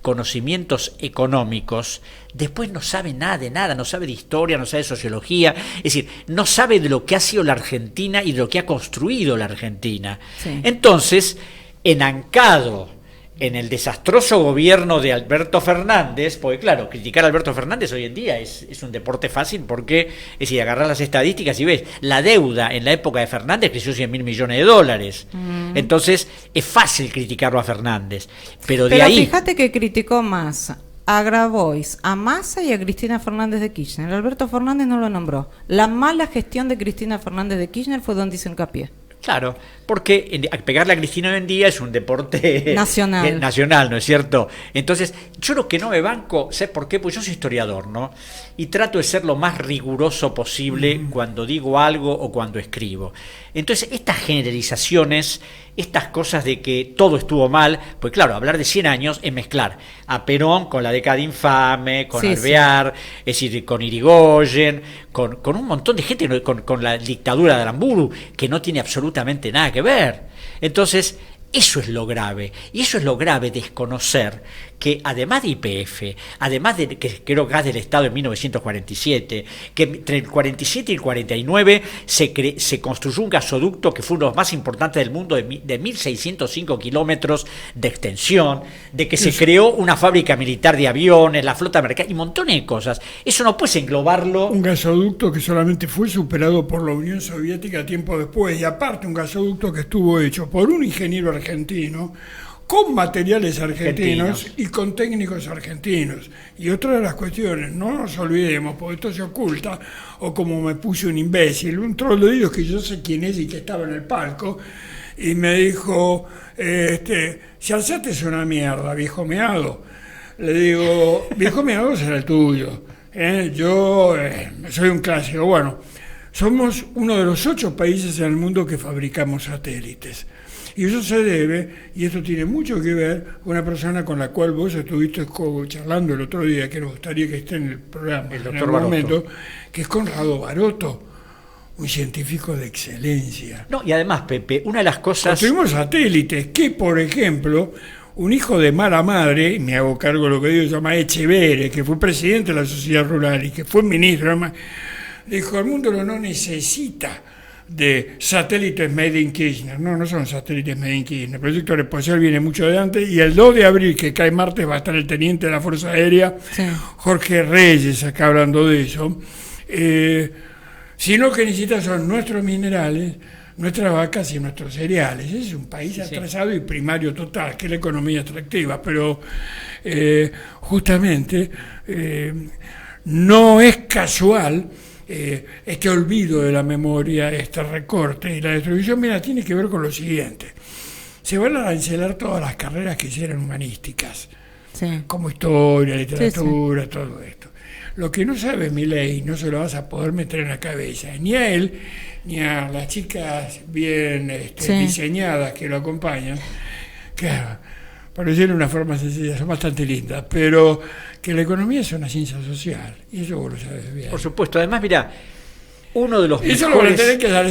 conocimientos económicos, después no sabe nada de nada, no sabe de historia, no sabe de sociología, es decir, no sabe de lo que ha sido la Argentina y de lo que ha construido la Argentina. Sí. Entonces, enancado en el desastroso gobierno de Alberto Fernández, porque claro, criticar a Alberto Fernández hoy en día es un deporte fácil, porque es decir, agarrar las estadísticas y ves, la deuda en la época de Fernández creció 100.000 millones de dólares. Entonces, es fácil criticarlo a Fernández, pero de ahí... fíjate que criticó más a Grabois, a Massa y a Cristina Fernández de Kirchner. Alberto Fernández no lo nombró. La mala gestión de Cristina Fernández de Kirchner fue donde hizo hincapié. Claro, porque pegarle a Cristina hoy en día es un deporte nacional, ¿no es cierto? Entonces, yo lo que no me banco, ¿sabes por qué? Pues yo soy historiador, ¿no? Y trato de ser lo más riguroso posible cuando digo algo o cuando escribo. Entonces, estas generalizaciones, estas cosas de que todo estuvo mal, pues claro, hablar de 100 años es mezclar a Perón con la década infame, con Alvear, es decir, con Irigoyen, con un montón de gente, con la dictadura de Aramburu, que no tiene absolutamente nada que ver. Entonces, eso es lo grave, y eso es lo grave, desconocer que además de YPF, además de que creo gas del Estado en 1947, que entre el 47 y el 49 se construyó un gasoducto que fue uno de los más importantes del mundo de 1.605 kilómetros de extensión, de que se creó una fábrica militar de aviones, la flota mercante y montones de cosas. Eso no puedes englobarlo. Un gasoducto que solamente fue superado por la Unión Soviética tiempo después, y aparte un gasoducto que estuvo hecho por un ingeniero argentino con materiales argentinos y con técnicos argentinos. Y otra de las cuestiones, no nos olvidemos, porque esto se oculta, o como me puso un imbécil, un troglodito que yo sé quién es y que estaba en el palco, y me dijo, si Alzate es una mierda, viejo meado. Le digo, viejo meado será el tuyo. Yo soy un clásico. Bueno, somos uno de los 8 países en el mundo que fabricamos satélites. Y eso se debe, y esto tiene mucho que ver con una persona con la cual vos estuviste charlando el otro día, que nos gustaría que esté en el programa, el en doctor el momento, Baroto, que es Conrado Baroto, un científico de excelencia. No, y además, Pepe, una de las cosas... Construimos satélites que, por ejemplo, un hijo de mala madre, y me hago cargo de lo que digo, se llama Echeverre, que fue presidente de la Sociedad Rural y que fue ministro, dijo, el mundo no necesita de satélites made in Kirchner. No son satélites made in Kirchner. El proyecto espacial viene mucho de antes, y el 2 de abril, que cae martes, va a estar el teniente de la Fuerza Aérea, sí, Jorge Reyes, acá hablando de eso. Sino que necesita son nuestros minerales, nuestras vacas y nuestros cereales. Es un país atrasado y primario total, que es la economía extractiva, pero justamente no es casual este olvido de la memoria, este recorte y la destrucción. Mira, tiene que ver con lo siguiente. Se van a cancelar todas las carreras que hicieran humanísticas, sí, como historia, literatura, sí, todo esto. Lo que no sabe Milei no se lo vas a poder meter en la cabeza, ni a él, ni a las chicas bien sí, diseñadas que lo acompañan, que parecen una forma sencilla, son bastante lindas, pero que la economía es una ciencia social, y eso vos lo sabes bien. Por supuesto, además, mira, uno de los eso mejores, lo tenés que dar,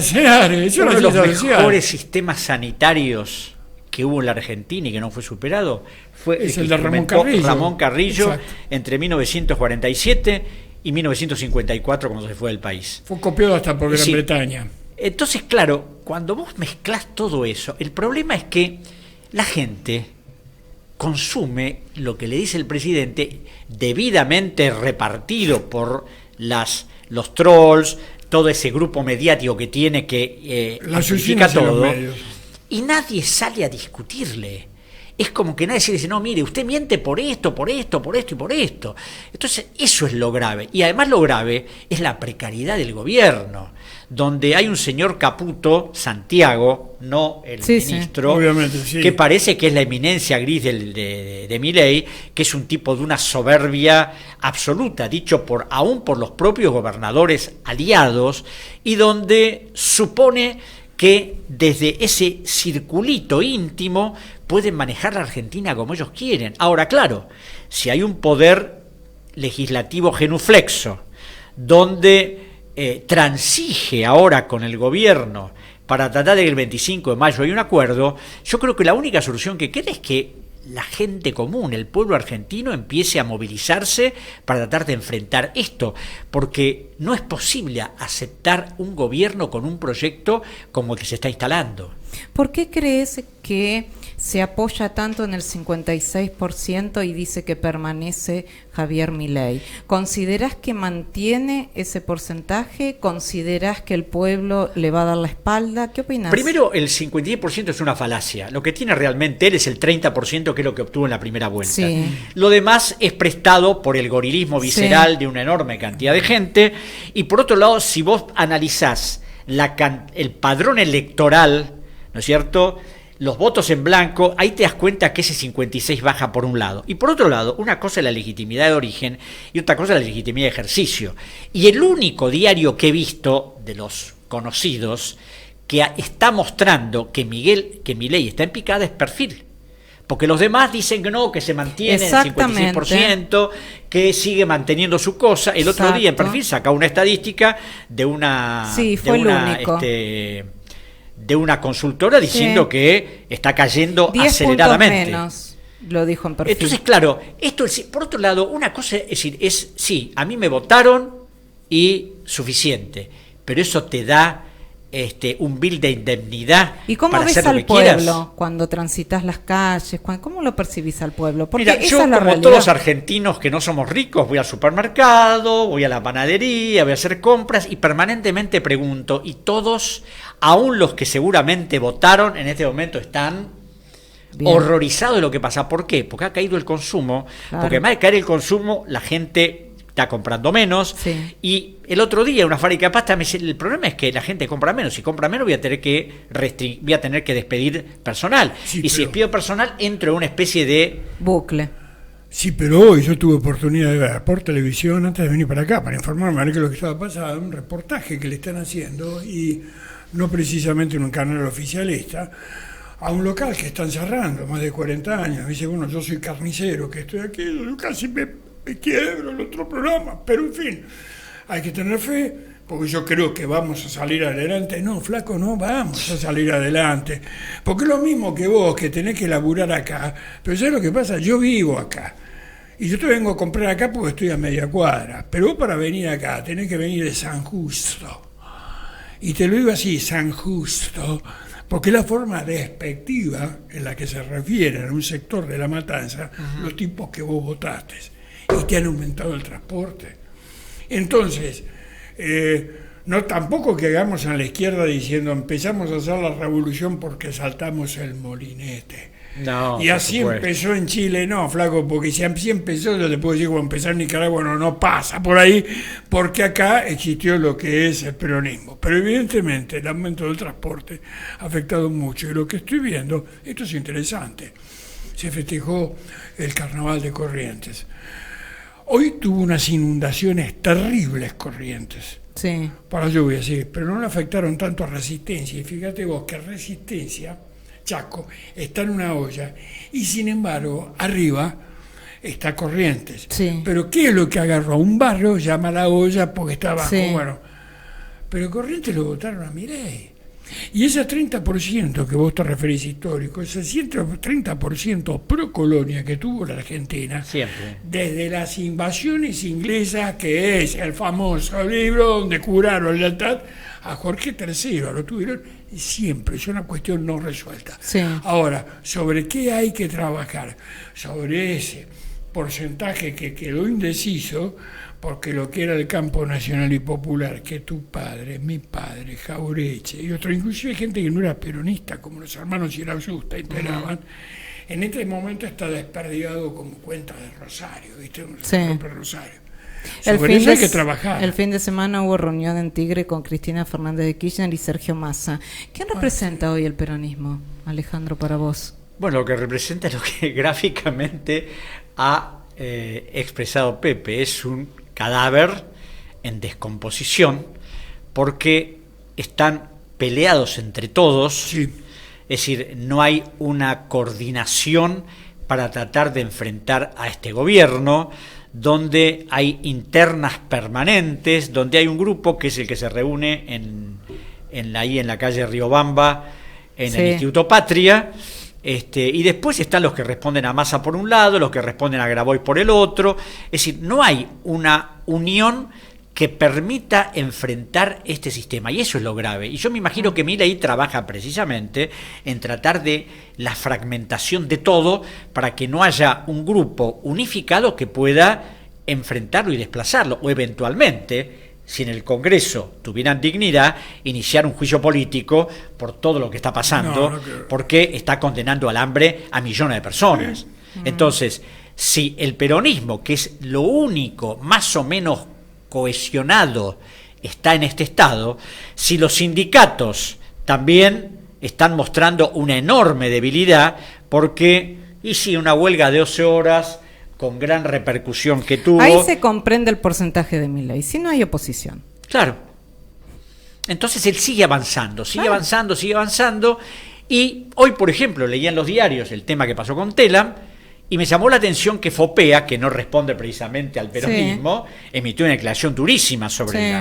uno de los mejores sistemas sanitarios que hubo en la Argentina y que no fue superado fue el de Ramón Carrillo entre 1947 y 1954, cuando se fue del país. Fue copiado hasta por Gran Bretaña. Entonces, claro, cuando vos mezclás todo eso, el problema es que la gente consume lo que le dice el presidente, debidamente repartido por los trolls, todo ese grupo mediático que tiene que amplifica todo, y nadie sale a discutirle. Es como que nadie se dice, no, mire, usted miente por esto, por esto, por esto y por esto. Entonces, eso es lo grave. Y además lo grave es la precariedad del gobierno, donde hay un señor Caputo, Santiago, no el ministro, obviamente, sí, que parece que es la eminencia gris de Milei, que es un tipo de una soberbia absoluta, dicho aún por los propios gobernadores aliados, y donde supone que desde ese circulito íntimo pueden manejar la Argentina como ellos quieren. Ahora, claro, si hay un poder legislativo genuflexo, donde transige ahora con el gobierno para tratar de que el 25 de mayo haya un acuerdo, yo creo que la única solución que queda es que la gente común, el pueblo argentino, empiece a movilizarse para tratar de enfrentar esto, porque no es posible aceptar un gobierno con un proyecto como el que se está instalando. ¿Por qué crees que se apoya tanto en el 56% y dice que permanece Javier Milei? ¿Considerás que mantiene ese porcentaje? ¿Considerás que el pueblo le va a dar la espalda? ¿Qué opinás? Primero, el 56% es una falacia. Lo que tiene realmente él es el 30%, que es lo que obtuvo en la primera vuelta. Sí. Lo demás es prestado por el gorilismo visceral, sí, de una enorme cantidad de gente. Y por otro lado, si vos analizás el padrón electoral, ¿no es cierto?, los votos en blanco, ahí te das cuenta que ese 56 baja por un lado. Y por otro lado, una cosa es la legitimidad de origen y otra cosa es la legitimidad de ejercicio. Y el único diario que he visto de los conocidos que está mostrando que Milei está en picada es Perfil. Porque los demás dicen que no, que se mantiene en el 56%, que sigue manteniendo su cosa. El otro día en Perfil saca una estadística de una... Sí, fue el único. De una consultora diciendo que está cayendo 10 aceleradamente. Menos, lo dijo en Perfil. Entonces, claro, esto es, por otro lado, una cosa es decir, sí, a mí me votaron y suficiente, pero eso te da un bill de indemnidad. ¿Y cómo para ves hacer al lo que pueblo quieras. Cuando transitas las calles? ¿Cómo lo percibís al pueblo? Porque mira, yo, como todos los argentinos que no somos ricos, voy al supermercado, voy a la panadería, voy a hacer compras y permanentemente pregunto, y todos, aún los que seguramente votaron, en este momento están Bien. horrorizado de lo que pasa. ¿Por qué? Porque ha caído el consumo, Claro. porque además de caer el consumo, la gente está comprando menos. Sí. Y el otro día una fábrica de pasta me dice, el problema es que la gente compra menos. Si compra menos voy a tener que despedir personal. Sí, y si pero- despido personal, entro en una especie de... Bucle. Sí, pero hoy yo tuve oportunidad de ver por televisión, antes de venir para acá, para informarme de lo que estaba pasando, un reportaje que le están haciendo, y no precisamente en un canal oficialista, a un local que están cerrando, más de 40 años. Me dice, bueno, yo soy carnicero, que estoy aquí, yo casi me quiebro el otro programa, pero en fin, hay que tener fe, porque yo creo que vamos a salir adelante. No, flaco, no vamos a salir adelante, porque es lo mismo que vos, que tenés que laburar acá, pero ¿sabés lo que pasa? Yo vivo acá, y yo te vengo a comprar acá porque estoy a media cuadra, pero vos para venir acá tenés que venir de San Justo, y te lo digo así, San Justo, porque es la forma despectiva en la que se refieren a un sector de La Matanza los tipos que vos votaste, y te han aumentado el transporte. Entonces, no tampoco que hagamos a la izquierda diciendo empezamos a hacer la revolución porque saltamos el molinete. No, Y así por supuesto. empezó en Chile, no, flaco, porque si así empezó, yo te puedo decir, cuando empezó en Nicaragua, no pasa por ahí, porque acá existió lo que es el peronismo. Pero evidentemente el aumento del transporte ha afectado mucho, y lo que estoy viendo, esto es interesante, se festejó el Carnaval de Corrientes. Hoy tuvo unas inundaciones terribles Corrientes, Sí. para lluvia, sí, pero no le afectaron tanto a Resistencia. Y fíjate vos que Resistencia, Chaco, está en una olla, y sin embargo, arriba está Corrientes. Sí. Pero ¿qué es lo que agarró? Un barrio, llama la olla porque está abajo. Sí. Bueno, pero Corrientes lo votaron a Milei. Y ese 30% que vos te referís histórico, ese 30% pro colonia que tuvo la Argentina, Siempre. desde las invasiones inglesas, que es el famoso libro donde curaron lealtad a Jorge III, lo tuvieron siempre, es una cuestión no resuelta. Sí. Ahora, ¿sobre qué hay que trabajar? Sobre ese porcentaje que quedó indeciso, porque lo que era el campo nacional y popular, que tu padre, mi padre, Jaureche y otro, inclusive gente que no era peronista, como los hermanos Irazusta, integraban, en este momento está desperdigado como cuenta de Rosario, ¿viste? Sí. Rosario. El Sobre eso hay que trabajar. el fin de semana hubo reunión en Tigre con Cristina Fernández de Kirchner y Sergio Massa. ¿Quién representa hoy el peronismo, Alejandro, para vos? Bueno, lo que representa es lo que gráficamente ha expresado Pepe, es un cadáver en descomposición, porque están peleados entre todos, Sí. es decir, no hay una coordinación para tratar de enfrentar a este gobierno, donde hay internas permanentes, donde hay un grupo que es el que se reúne ahí en la calle Riobamba, en Sí. el Instituto Patria, y después están los que responden a Massa por un lado, los que responden a Grabois por el otro. Es decir, no hay una unión que permita enfrentar este sistema, y eso es lo grave. Y yo me imagino que Milei trabaja precisamente en tratar de la fragmentación de todo para que no haya un grupo unificado que pueda enfrentarlo y desplazarlo, o eventualmente, si en el Congreso tuvieran dignidad, iniciar un juicio político por todo lo que está pasando, No creo. porque está condenando al hambre a millones de personas. Entonces, si el peronismo, que es lo único más o menos cohesionado, está en este estado, si los sindicatos también están mostrando una enorme debilidad, porque, y si una huelga de 12 horas con gran repercusión que tuvo... Ahí se comprende el porcentaje de Milei, si no hay oposición. Claro. Entonces él sigue avanzando, sigue avanzando, y hoy, por ejemplo, leía en los diarios el tema que pasó con Telam, y me llamó la atención que Fopea, que no responde precisamente al peronismo, emitió una declaración durísima sobre Sí.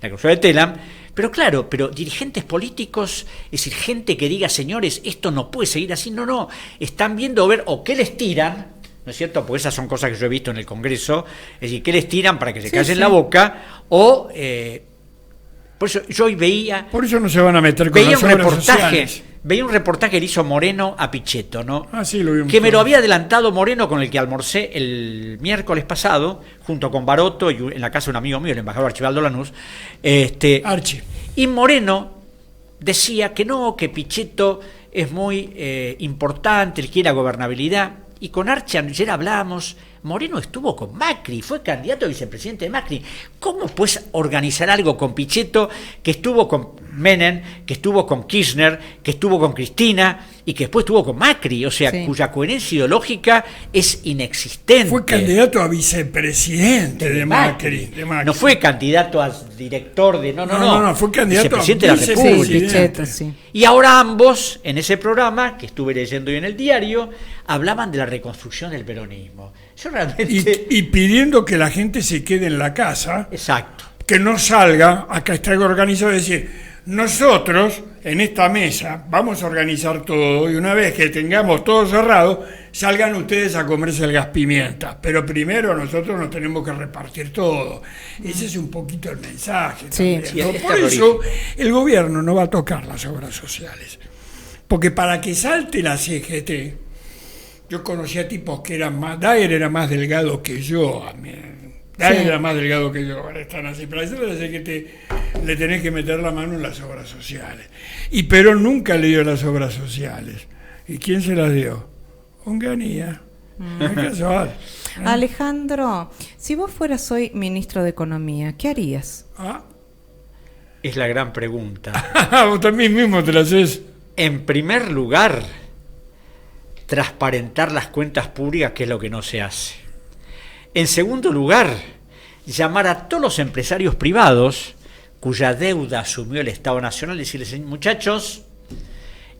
la causa de Telam, pero claro, pero dirigentes políticos, es decir, gente que diga, señores, esto no puede seguir así, no, están viendo ver o qué les tiran, ¿no es cierto? Porque esas son cosas que yo he visto en el Congreso, es decir, qué les tiran para que se callen la boca, o... por eso yo hoy veía... Por eso no se van a meter con las obras sociales. Veía un reportaje que le hizo Moreno a Pichetto, ¿no? Ah, sí, lo vimos. Que me lo había adelantado Moreno, con el que almorcé el miércoles pasado, junto con Baroto, y en la casa de un amigo mío, el embajador Archibaldo Lanús. Archie. Y Moreno decía que no, que Pichetto es muy importante, él quiere la gobernabilidad. Y con Archi ayer hablamos, Moreno estuvo con Macri, fue candidato a vicepresidente de Macri. ¿Cómo puedes organizar algo con Pichetto, que estuvo con Menem, que estuvo con Kirchner, que estuvo con Cristina y que después estuvo con Macri? O sea, sí, cuya coherencia ideológica es inexistente. Fue candidato a vicepresidente de Macri. No fue candidato a director de... No, fue candidato a vicepresidente de la República. Sí, Pichetto, sí. Y ahora ambos, en ese programa, que estuve leyendo hoy en el diario, hablaban de la reconstrucción del peronismo. Yo realmente... Y pidiendo que la gente se quede en la casa. Exacto. Que no salga, acá está algo organizado, es decir, nosotros en esta mesa vamos a organizar todo y una vez que tengamos todo cerrado, salgan ustedes a comerse el gas pimienta, pero primero nosotros nos tenemos que repartir todo. Ese es un poquito el mensaje. Sí, también, ¿no? sí, Por eso el gobierno no va a tocar las obras sociales, porque para que salte la CGT, yo conocía tipos que eran más, Daer era más delgado que yo, Daer era más delgado que yo, ahora están así, pero eso es que le tenés que meter la mano en las obras sociales. Y Perón nunca le dio las obras sociales. ¿Y quién se las dio? Onganía. Es casual. Alejandro, si vos fueras hoy ministro de Economía, ¿qué harías? Es la gran pregunta. Vos también mismo te la haces. En primer lugar, transparentar las cuentas públicas, que es lo que no se hace. En segundo lugar, llamar a todos los empresarios privados cuya deuda asumió el Estado Nacional y decirles, muchachos,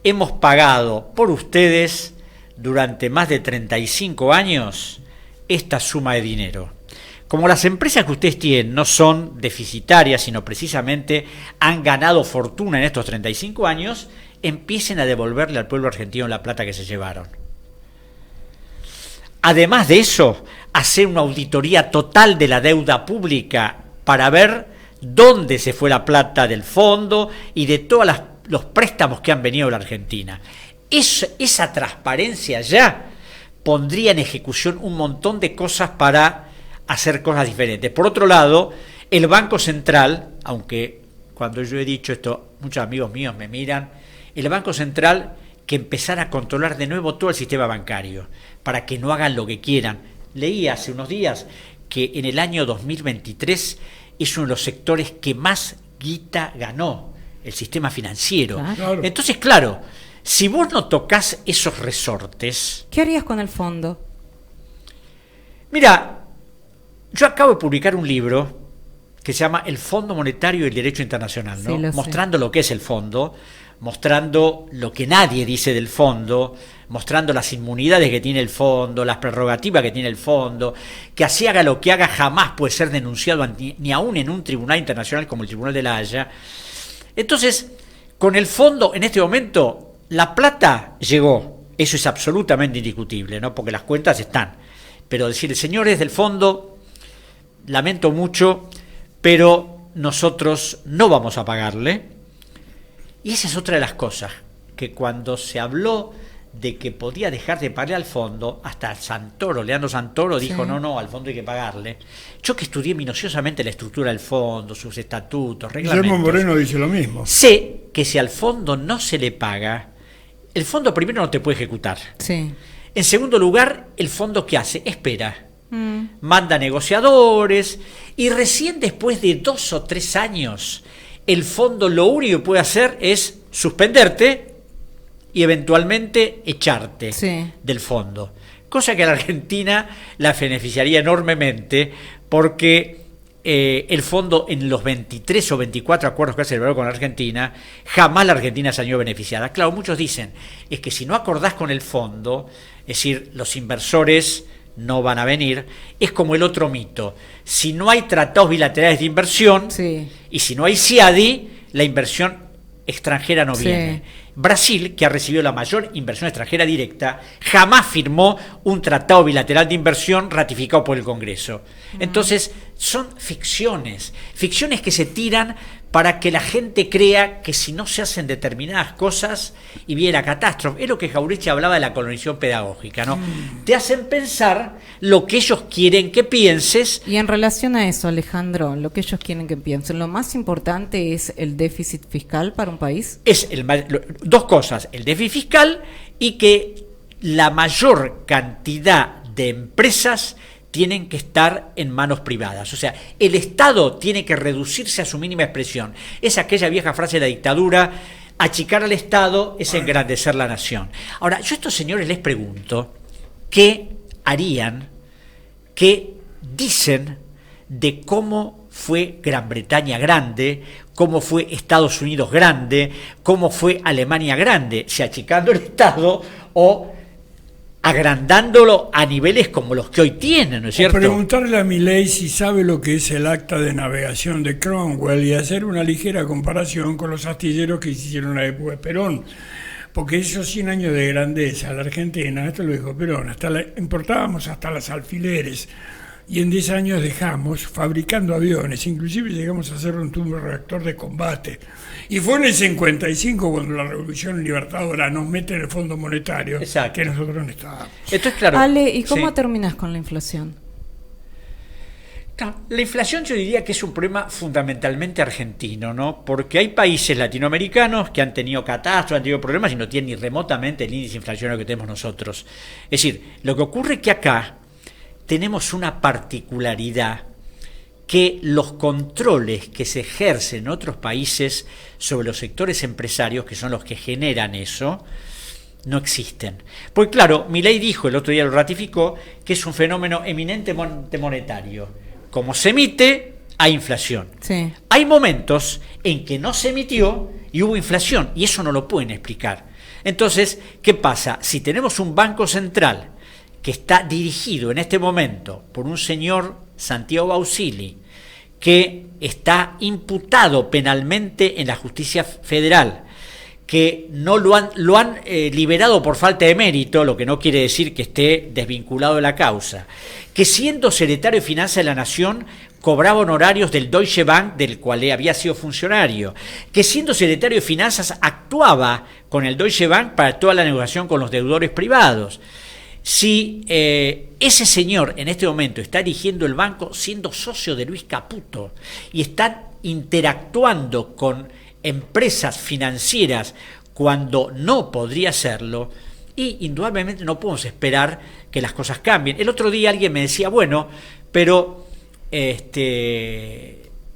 hemos pagado por ustedes durante más de 35 años esta suma de dinero. Como las empresas que ustedes tienen no son deficitarias, sino precisamente han ganado fortuna en estos 35 años, empiecen a devolverle al pueblo argentino la plata que se llevaron. Además de eso, hacer una auditoría total de la deuda pública para ver dónde se fue la plata del fondo y de todos los préstamos que han venido a la Argentina. Esa transparencia ya pondría en ejecución un montón de cosas para hacer cosas diferentes. Por otro lado, el Banco Central, aunque cuando yo he dicho esto, muchos amigos míos me miran, el Banco Central que empezara a controlar de nuevo todo el sistema bancario, para que no hagan lo que quieran. Leí hace unos días que en el año 2023 es uno de los sectores que más guita ganó, el sistema financiero. Claro. Entonces, claro, si vos no tocas esos resortes... ¿Qué harías con el fondo? Mira, yo acabo de publicar un libro que se llama El Fondo Monetario y el Derecho Internacional, ¿no? Sí, Mostrando lo que es el fondo, mostrando lo que nadie dice del fondo, mostrando las inmunidades que tiene el fondo, las prerrogativas que tiene el fondo, que así haga lo que haga jamás puede ser denunciado ni aún en un tribunal internacional como el Tribunal de La Haya. Entonces, con el fondo, en este momento, la plata llegó, eso es absolutamente indiscutible, ¿no? Porque las cuentas están. Pero decir, señores del fondo, lamento mucho, pero nosotros no vamos a pagarle. Y esa es otra de las cosas, que cuando se habló de que podía dejar de pagarle al fondo, hasta Santoro, Leandro Santoro dijo, sí, no, al fondo hay que pagarle. Yo que estudié minuciosamente la estructura del fondo, sus estatutos, reglamentos. Guillermo Moreno dice lo mismo. Sé que si al fondo no se le paga, el fondo primero no te puede ejecutar. Sí. En segundo lugar, el fondo ¿qué hace? Espera. Manda negociadores y recién después de 2 o 3 años el fondo lo único que puede hacer es suspenderte y eventualmente echarte del fondo. Cosa que a la Argentina la beneficiaría enormemente porque el fondo en los 23 o 24 acuerdos que ha celebrado con la Argentina, jamás la Argentina salió beneficiada. Claro, muchos dicen, es que si no acordás con el fondo, es decir, los inversores no van a venir, es como el otro mito. Si no hay tratados bilaterales de inversión y si no hay CIADI, la inversión extranjera no viene. Brasil, que ha recibido la mayor inversión extranjera directa, jamás firmó un tratado bilateral de inversión ratificado por el Congreso. Entonces, son ficciones que se tiran para que la gente crea que si no se hacen determinadas cosas y viene la catástrofe. Es lo que Jauretche hablaba de la colonización pedagógica, ¿no? Te hacen pensar lo que ellos quieren que pienses. Y en relación a eso, Alejandro, lo que ellos quieren que piensen, lo más importante es el déficit fiscal para un país. Es dos cosas, el déficit fiscal y que la mayor cantidad de empresas tienen que estar en manos privadas. O sea, el Estado tiene que reducirse a su mínima expresión. Es aquella vieja frase de la dictadura: achicar al Estado es engrandecer la nación. Ahora, yo a estos señores les pregunto, ¿qué harían, qué dicen de cómo fue Gran Bretaña grande, cómo fue Estados Unidos grande, cómo fue Alemania grande, si achicando el Estado o agrandándolo a niveles como los que hoy tienen, ¿no es cierto? O preguntarle a Milei si sabe lo que es el acta de navegación de Cromwell y hacer una ligera comparación con los astilleros que hicieron en la época de Perón. Porque esos 100 años de grandeza, la Argentina, esto lo dijo Perón, importábamos hasta las alfileres, y en 10 años dejamos fabricando aviones, inclusive llegamos a hacer un turborreactor de combate. Y fue en el 55 cuando la Revolución Libertadora nos mete en el Fondo Monetario, exacto, que nosotros no estábamos. Esto es claro. Ale, ¿y cómo sí. terminas con la inflación? La inflación yo diría que es un problema fundamentalmente argentino, ¿no? Porque hay países latinoamericanos que han tenido catástrofes, han tenido problemas y no tienen ni remotamente el índice inflacionario que tenemos nosotros. Es decir, lo que ocurre es que acá tenemos una particularidad, que los controles que se ejercen en otros países sobre los sectores empresarios, que son los que generan eso, no existen. Porque claro, Milei dijo, el otro día lo ratificó, que es un fenómeno eminentemente monetario. Como se emite, hay inflación. Sí. Hay momentos en que no se emitió y hubo inflación, y eso no lo pueden explicar. Entonces, ¿qué pasa? Si tenemos un banco central que está dirigido en este momento por un señor Santiago Bausili, que está imputado penalmente en la justicia federal, que no lo han liberado por falta de mérito, lo que no quiere decir que esté desvinculado de la causa, que siendo secretario de Finanzas de la Nación cobraba honorarios del Deutsche Bank, del cual había sido funcionario, que siendo secretario de Finanzas actuaba con el Deutsche Bank para toda la negociación con los deudores privados. Si ese señor en este momento está dirigiendo el banco siendo socio de Luis Caputo y está interactuando con empresas financieras cuando no podría hacerlo, y indudablemente no podemos esperar que las cosas cambien. El otro día alguien me decía, bueno, pero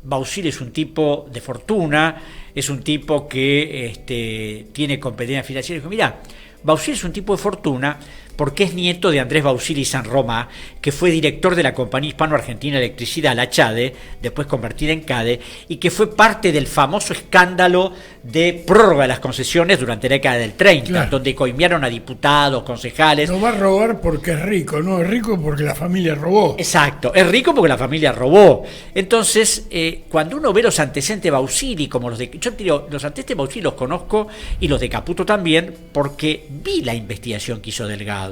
Bausili es un tipo de fortuna, es un tipo que tiene competencia financiera. Y dijo, mira, Bausili es un tipo de fortuna porque es nieto de Andrés Bausili San Romá, que fue director de la Compañía Hispano-Argentina de Electricidad, la CHADE, después convertida en CADE, y que fue parte del famoso escándalo de prórroga de las concesiones durante la década del 30, claro, donde coimearon a diputados, concejales. No va a robar porque es rico, no es rico porque la familia robó. Exacto, es rico porque la familia robó. Entonces, cuando uno ve los antecedentes de Bausili, como los de... Yo digo, los antecedentes de Bausili los conozco y los de Caputo también, porque vi la investigación que hizo Delgado.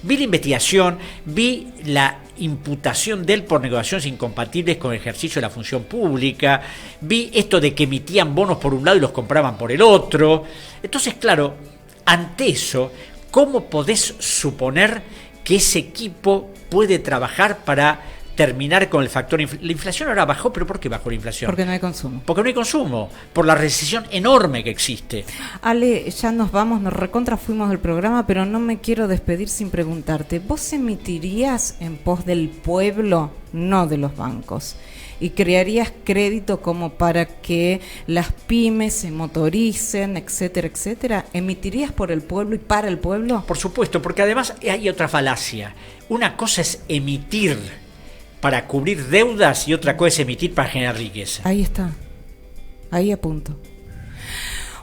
Vi la investigación, vi la imputación de él por negociaciones incompatibles con el ejercicio de la función pública, vi esto de que emitían bonos por un lado y los compraban por el otro. Entonces, claro, ante eso, ¿cómo podés suponer que ese equipo puede trabajar para terminar con el factor la inflación? Ahora bajó, pero ¿por qué bajó la inflación? Porque no hay consumo. Porque no hay consumo, por la recesión enorme que existe. Ale, ya nos vamos, nos recontra fuimos del programa, pero no me quiero despedir sin preguntarte, ¿vos emitirías en pos del pueblo, no de los bancos? ¿Y crearías crédito como para que las pymes se motoricen, etcétera, etcétera? ¿Emitirías por el pueblo y para el pueblo? Por supuesto, porque además hay otra falacia. Una cosa es emitir para cubrir deudas y otra cosa es emitir para generar riqueza. Ahí está, ahí apunto.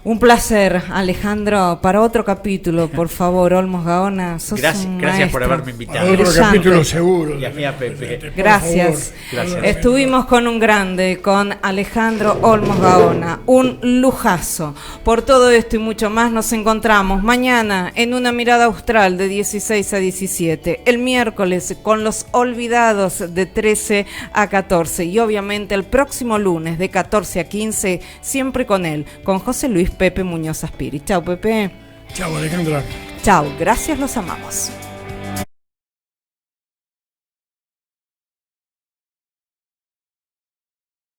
Un placer, Alejandro. Para otro capítulo, por favor, Olmos Gaona, sos un gracias por maestro. haberme invitado. Para otro Brillante. capítulo seguro. Y a mí, a Pepe. Gracias. Gracias. Estuvimos con un grande, con Alejandro Olmos Gaona. Un lujazo. Por todo esto y mucho más nos encontramos mañana en Una Mirada Austral de 16 a 17. El miércoles con Los Olvidados de 13 a 14. Y obviamente el próximo lunes de 14 a 15, siempre con él, con José Luis Pepe Muñoz Aspiri. Chao, Pepe. Chao, Alejandra. Chao, gracias, los amamos.